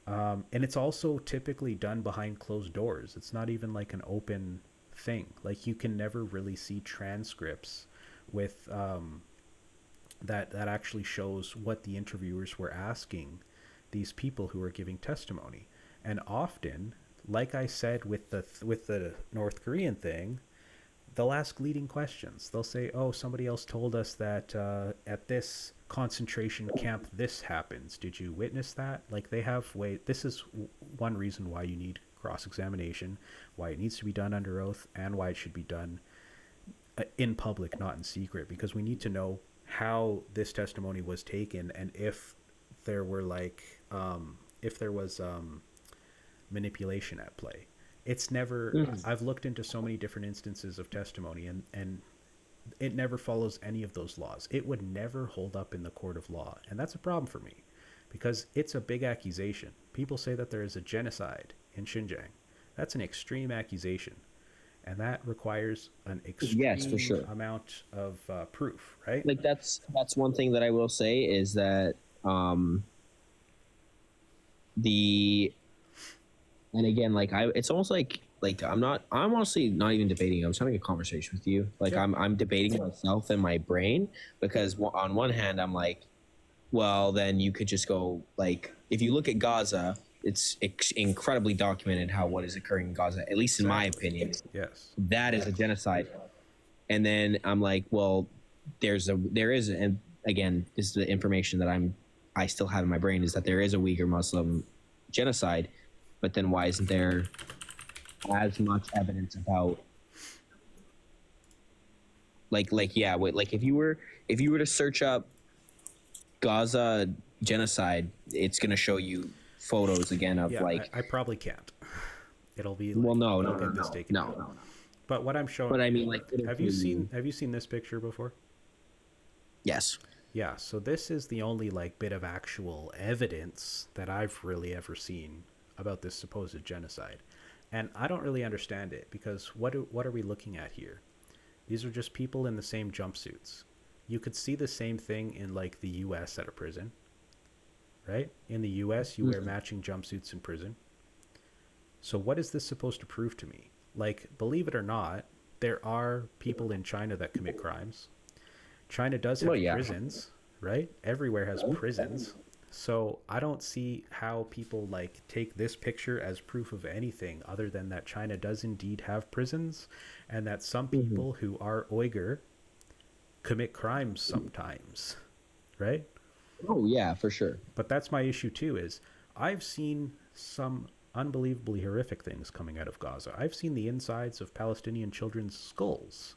And it's also typically done behind closed doors. It's not even like an open thing. Like, you can never really see transcripts with that actually shows what the interviewers were asking these people who are giving testimony. And often, like I said with the North Korean thing, they'll ask leading questions. They'll say, oh, somebody else told us that at this concentration camp this happens. Did you witness that? Like, they have this is one reason why you need cross-examination, why it needs to be done under oath, and why it should be done in public, not in secret, because we need to know how this testimony was taken and if there were manipulation at play. It's never I've looked into so many different instances of testimony, and it never follows any of those laws. It would never hold up in the court of law, and that's a problem for me because it's a big accusation. People say that there is a genocide in Xinjiang. That's an extreme accusation, and that requires an extreme amount of proof, right? Like, that's one thing that I will say is that and again, like, it's almost like I'm honestly not even debating. I'm just having a conversation with you. Like, sure. I'm debating myself in my brain, because on one hand, I'm like, well, then you could just go, like, if you look at Gaza, it's incredibly documented what is occurring in Gaza, at least in my opinion. Yes. That is a genocide. And then I'm like, well, there is, and again, this is the information that I still have in my brain, is that there is a Uyghur Muslim genocide, but then why isn't there as much evidence about if you were to search up Gaza genocide, it's going to show you photos again of I probably can't. It'll be no. But what I'm showing, but I mean, like, have you seen this picture before? Yes. Yeah, so this is the only bit of actual evidence that I've really ever seen about this supposed genocide. And I don't really understand it, because what are we looking at here? These are just people in the same jumpsuits. You could see the same thing in the US at a prison, right? In the US, you wear matching jumpsuits in prison. So what is this supposed to prove to me? Believe it or not, there are people in China that commit crimes. China does have prisons, right? Everywhere has prisons. So I don't see how people take this picture as proof of anything other than that China does indeed have prisons, and that some people who are Uyghur commit crimes sometimes, right? Oh yeah, for sure. But that's my issue too, is I've seen some unbelievably horrific things coming out of Gaza. I've seen the insides of Palestinian children's skulls.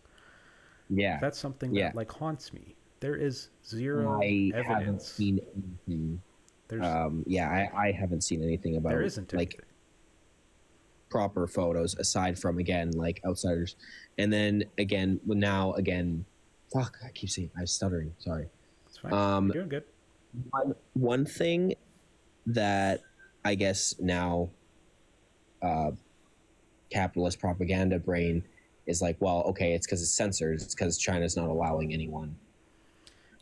Yeah. That's something that like haunts me. There is zero I evidence. haven't seen anything. I haven't seen anything about there isn't like anything. Proper photos aside from, again, like outsiders. And then again, fuck, I keep saying, I'm stuttering, sorry. It's fine. You're doing good. One thing that I guess now capitalist propaganda brain is like, well, okay, it's because it's censored. It's because China's not allowing anyone.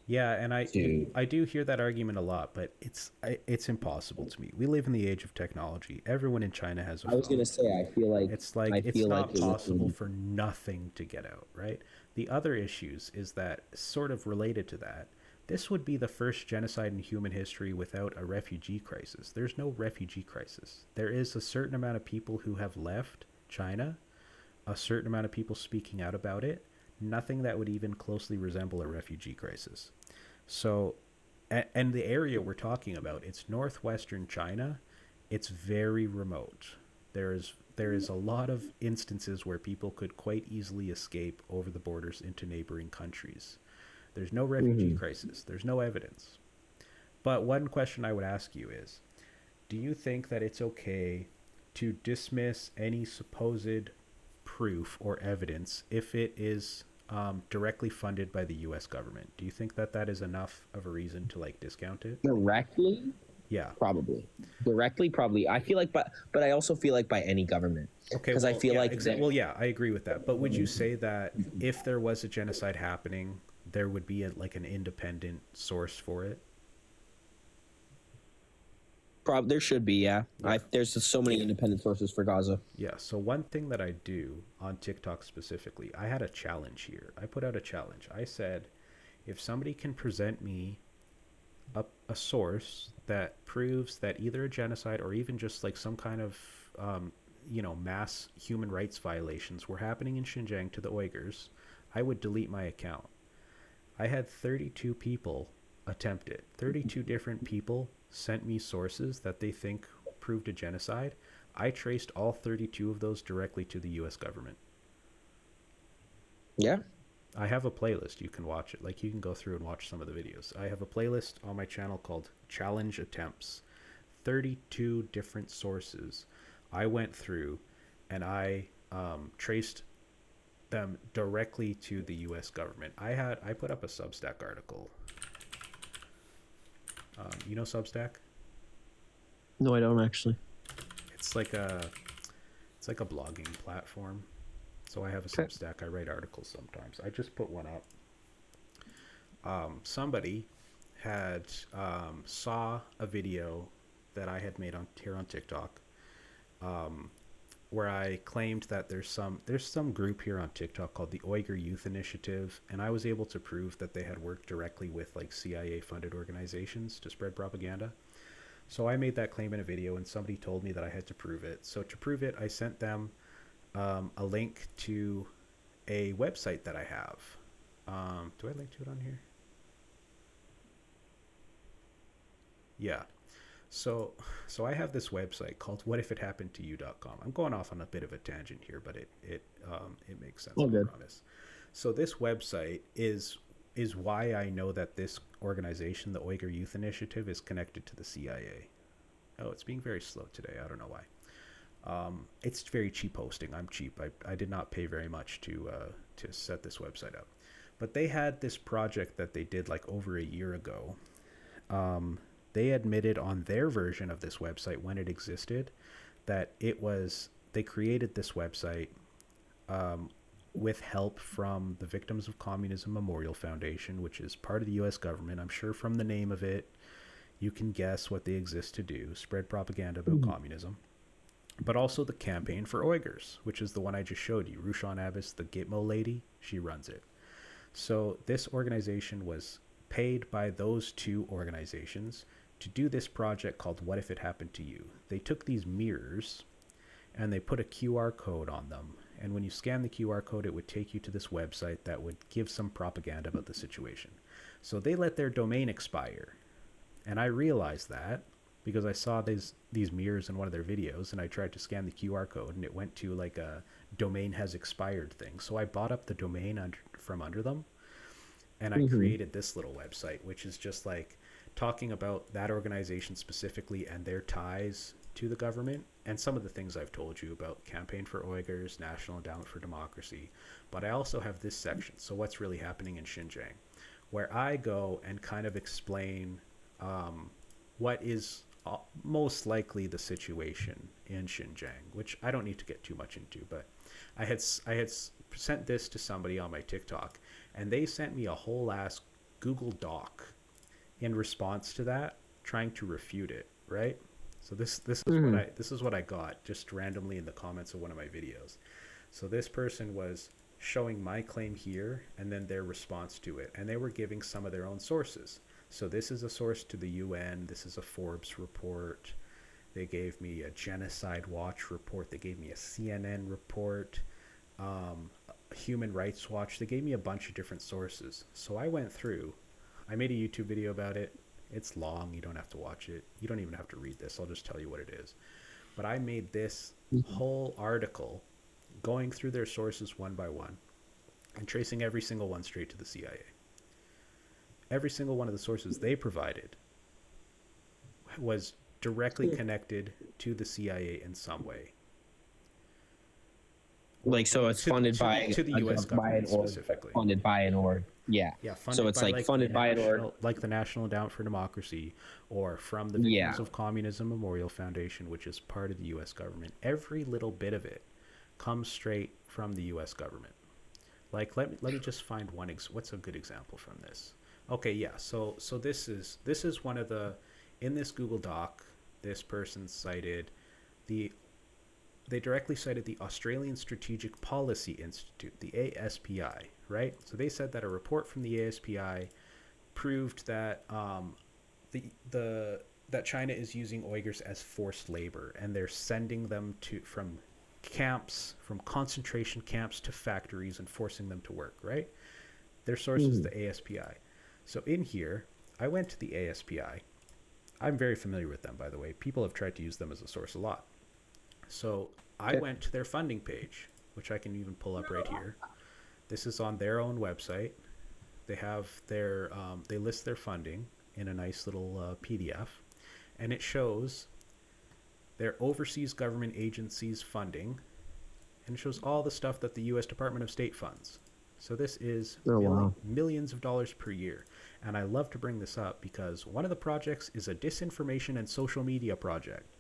Yeah, and I do hear that argument a lot, but it's impossible to me. We live in the age of technology. Everyone in China has a phone. I was going to say, I feel like it's not possible for nothing to get out, right? The other issues is that, sort of related to that, this would be the first genocide in human history without a refugee crisis. There's no refugee crisis. There is a certain amount of people who have left China, a certain amount of people speaking out about it. Nothing that would even closely resemble a refugee crisis. So, and the area we're talking about, it's northwestern China. It's very remote. There is a lot of instances where people could quite easily escape over the borders into neighboring countries. There's no refugee crisis. There's no evidence. But one question I would ask you is, do you think that it's okay to dismiss any supposed proof or evidence if it is directly funded by the U.S. government? Do you think that that is enough of a reason to like discount it? Directly? Yeah. Probably. Directly, probably. I feel like, but I also feel like by any government. Okay. Because I feel like... well, yeah, I agree with that. But would you say that if there was a genocide happening, there would be like an independent source for it? There should be, yeah. There's just so many independent sources for Gaza. Yeah, so one thing that I do on TikTok specifically, I had a challenge here. I put out a challenge. I said, if somebody can present me a source that proves that either a genocide or even just like some kind of, mass human rights violations were happening in Xinjiang to the Uyghurs, I would delete my account. I had 32 people attempt it. 32 different people sent me sources that they think proved a genocide. I traced all 32 of those directly to the U.S. government. Yeah. I have a playlist. You can watch it. Like, you can go through and watch some of the videos. I have a playlist on my channel called Challenge Attempts. 32 different sources. I went through and I traced them directly to the U.S. government. I put up a Substack article. You know Substack? No, I don't actually. It's like a blogging platform. So I have a Substack. I write articles sometimes. I just put one up. Somebody had saw a video that I had made here on TikTok, where I claimed that there's some group here on TikTok called the Uyghur Youth Initiative, and I was able to prove that they had worked directly with like CIA funded organizations to spread propaganda. So I made that claim in a video, and somebody told me that I had to prove it. So to prove it, I sent them a link to a website that I have. Do I link to it on here? Yeah. So I have this website called whatifithappenedtoyou.com. I'm going off on a bit of a tangent here, but it makes sense. I promise. So this website is why I know that this organization, the Uyghur Youth Initiative, is connected to the CIA. Oh, it's being very slow today. I don't know why. It's very cheap hosting. I'm cheap. I did not pay very much to set this website up. But they had this project that they did like over a year ago. They admitted on their version of this website, when it existed, that they created this website with help from the Victims of Communism Memorial Foundation, which is part of the U.S. government. I'm sure from the name of it, you can guess what they exist to do: spread propaganda about communism. But also the Campaign for Uyghurs, which is the one I just showed you. Rushan Abbas, the Gitmo lady, she runs it. So this organization was paid by those two organizations to do this project called What If It Happened to You. They took these mirrors and they put a QR code on them. And when you scan the QR code, it would take you to this website that would give some propaganda about the situation. So they let their domain expire. And I realized that. because I saw these mirrors in one of their videos, and I tried to scan the QR code, and it went to like a domain has expired thing. So I bought up the domain from under them, and I created this little website, which is just like talking about that organization specifically and their ties to the government, and some of the things I've told you about Campaign for Uyghurs, National Endowment for Democracy. But I also have this section, so what's really happening in Xinjiang, where I go and kind of explain what is most likely the situation in Xinjiang, which I don't need to get too much into, but I had sent this to somebody on my TikTok, and they sent me a whole ass Google Doc in response to that, trying to refute it, right? So this is what I got just randomly in the comments of one of my videos. So this person was showing my claim here and then their response to it, and they were giving some of their own sources. So this is a source to the UN, this is a Forbes report, they gave me a Genocide Watch report, they gave me a CNN report, Human Rights Watch, they gave me a bunch of different sources. So I went through, I made a YouTube video about it. It's long, you don't have to watch it, you don't even have to read this, I'll just tell you what it is. But I made this whole article going through their sources one by one and tracing every single one straight to the CIA. Every single one of the sources they provided was directly connected to the CIA in some way. Like, so it's funded by the U.S. government specifically. Funded by an org. Yeah. So it's like funded by an org, like the National Endowment for Democracy, or from the Victims of Communism Memorial Foundation, which is part of the U.S. government. Every little bit of it comes straight from the U.S. government. Like, let me just find one. What's a good example from this? Okay, yeah. So this is one of the, in this Google Doc, this person cited they directly cited the Australian Strategic Policy Institute, the ASPI, right? So they said that a report from the ASPI proved that that China is using Uyghurs as forced labor, and they're sending them from concentration camps to factories and forcing them to work, right? Their source is the ASPI. So in here, I went to the ASPI. I'm very familiar with them, by the way. People have tried to use them as a source a lot. So I went to their funding page, which I can even pull up right here. This is on their own website. They have their, they list their funding in a nice little PDF, and it shows their overseas government agencies funding, and it shows all the stuff that the U.S. Department of State funds. So this is millions of dollars per year. And I love to bring this up because one of the projects is a disinformation and social media project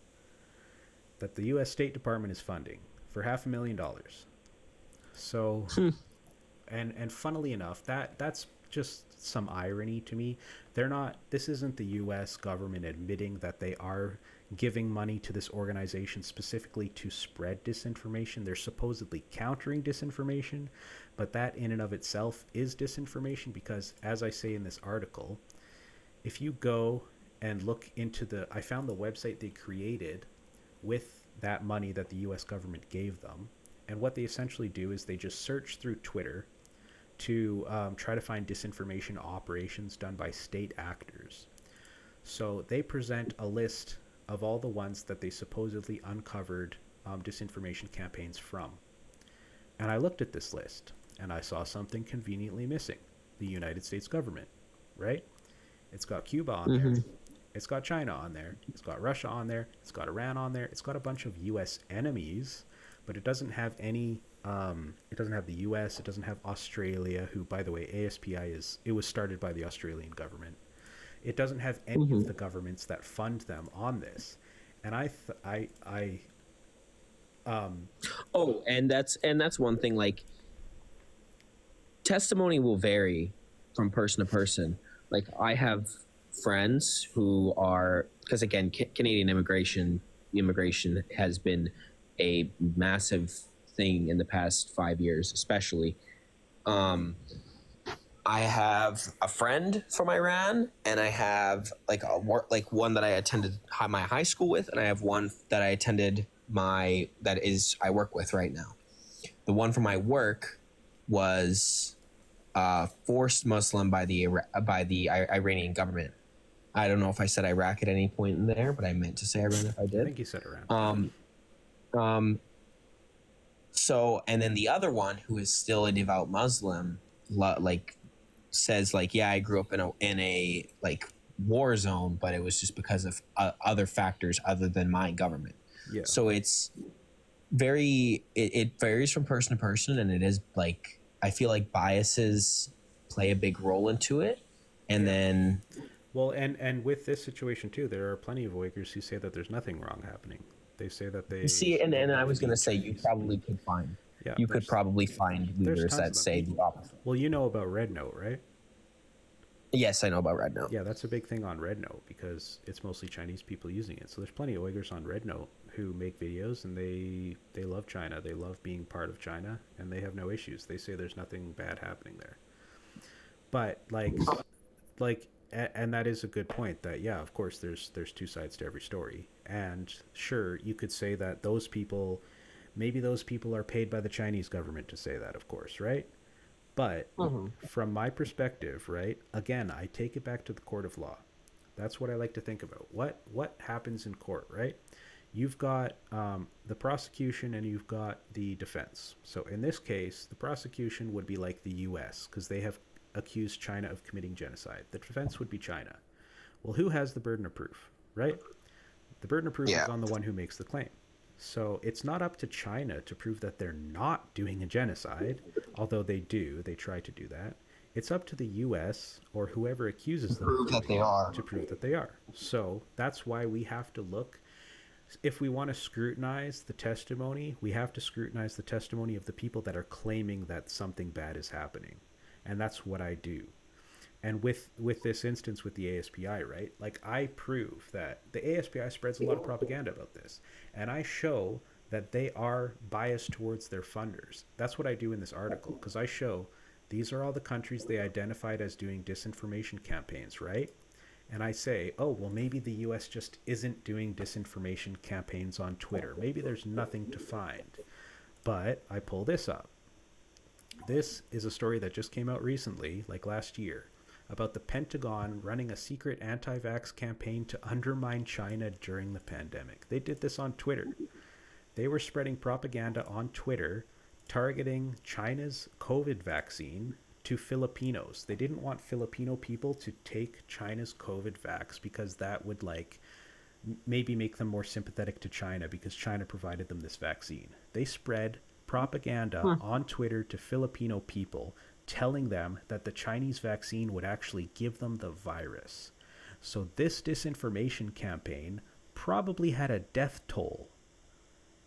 that the U.S. State Department is funding for $500,000. So, and funnily enough, that's just some irony to me. This isn't the U.S. government admitting that they are giving money to this organization specifically to spread disinformation. They're supposedly countering disinformation, but that in and of itself is disinformation because, as I say in this article, if you go and look into I found the website they created with that money that the U.S. government gave them, and what they essentially do is they just search through Twitter to try to find disinformation operations done by state actors. So they present a list of all the ones that they supposedly uncovered disinformation campaigns from. And I looked at this list, and I saw something conveniently missing. The United States government, right? It's got Cuba on there. It's got China on there. It's got Russia on there. It's got Iran on there. It's got a bunch of U.S. enemies, but it doesn't have any... it doesn't have the U.S. It doesn't have Australia, who, by the way, ASPI it was started by the Australian government. It doesn't have any of the governments that fund them on this. And and that's one thing. Like, testimony will vary from person to person. Like, I have friends who are, because again, Canadian immigration has been a massive thing in the past 5 years, especially. I have a friend from Iran, and I have one that I attended my high school with, and I have one that I attended I work with right now. The one from my work was forced Muslim by the Iranian government. I don't know if I said Iraq at any point in there, but I meant to say Iran if I did. I think you said Iran. So, and then the other one, who is still a devout Muslim, like says like, yeah, I grew up in a like war zone, but it was just because of other factors other than my government. Yeah. So it's it varies from person to person, and it is like, I feel like biases play a big role into it. And then, well, and with this situation too, there are plenty of Uyghurs who say that there's nothing wrong happening. They say that they see, and I was going to say, you probably could find, you could probably find Uyghurs that say the opposite. Well, you know about Red Note, right? Yes, I know about Red Note. Yeah, that's a big thing on Red Note because it's mostly Chinese people using it. So there's plenty of Uyghurs on Red Note who make videos, and they love China. They love being part of China, and they have no issues. They say there's nothing bad happening there. But and that is a good point, that yeah, of course there's two sides to every story. And sure, you could say that maybe those people are paid by the Chinese government to say that, of course, right? But from my perspective, right, again, I take it back to the court of law. That's what I like to think about. What happens in court, right? You've got the prosecution and you've got the defense. So in this case, the prosecution would be like the U.S. because they have accused China of committing genocide. The defense would be China. Well, who has the burden of proof, right? The burden of proof is on the one who makes the claim. So it's not up to China to prove that they're not doing a genocide, although they try to do that. It's up to the U.S. or whoever accuses them to prove that they are. So that's why we have to look. If we want to scrutinize the testimony, we have to scrutinize the testimony of the people that are claiming that something bad is happening. And that's what I do. And with this instance with the ASPI, right? Like, I prove that the ASPI spreads a lot of propaganda about this. And I show that they are biased towards their funders. That's what I do in this article, because I show these are all the countries they identified as doing disinformation campaigns, right? And I say, oh, well, maybe the US just isn't doing disinformation campaigns on Twitter. Maybe there's nothing to find. But I pull this up. This is a story that just came out recently, like last year, about the Pentagon running a secret anti-vax campaign to undermine China during the pandemic. They did this on Twitter. They were spreading propaganda on Twitter targeting China's COVID vaccine to Filipinos. They didn't want Filipino people to take China's COVID vax because that would maybe make them more sympathetic to China because China provided them this vaccine. They spread propaganda on Twitter to Filipino people telling them that the Chinese vaccine would actually give them the virus. So this disinformation campaign probably had a death toll.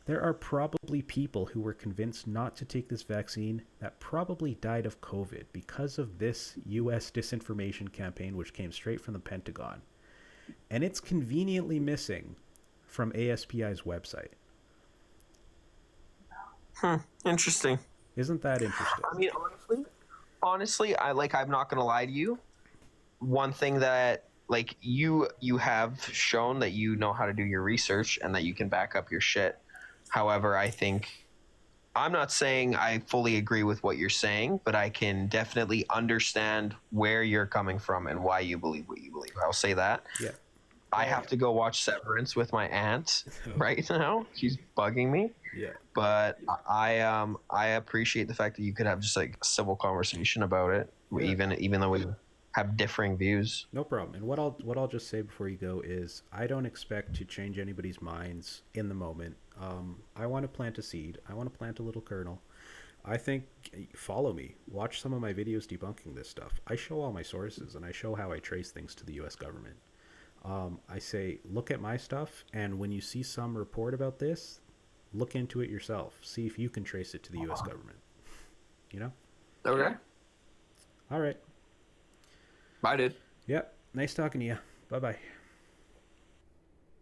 There are probably people who were convinced not to take this vaccine that probably died of COVID because of this US disinformation campaign, which came straight from the Pentagon. And it's conveniently missing from ASPI's website. Interesting. Isn't that interesting? I mean, honestly, I'm not gonna lie to you. One thing that you have shown that you know how to do your research and that you can back up your shit. However, I'm not saying I fully agree with what you're saying, but I can definitely understand where you're coming from and why you believe what you believe. I'll say that. Yeah. I have to go watch Severance with my aunt right now. She's bugging me. Yeah. But I appreciate the fact that you could have just a civil conversation about it, even though we have differing views. No problem. And what I'll just say before you go is I don't expect to change anybody's minds in the moment. I want to plant a seed. I want to plant a little kernel. I think follow me. Watch some of my videos debunking this stuff. I show all my sources and I show how I trace things to the U.S. government. I say, look at my stuff, and when you see some report about this, look into it yourself. See if you can trace it to the U.S. government. You know? Okay. All right. Bye, dude. Yep. Nice talking to you. Bye-bye.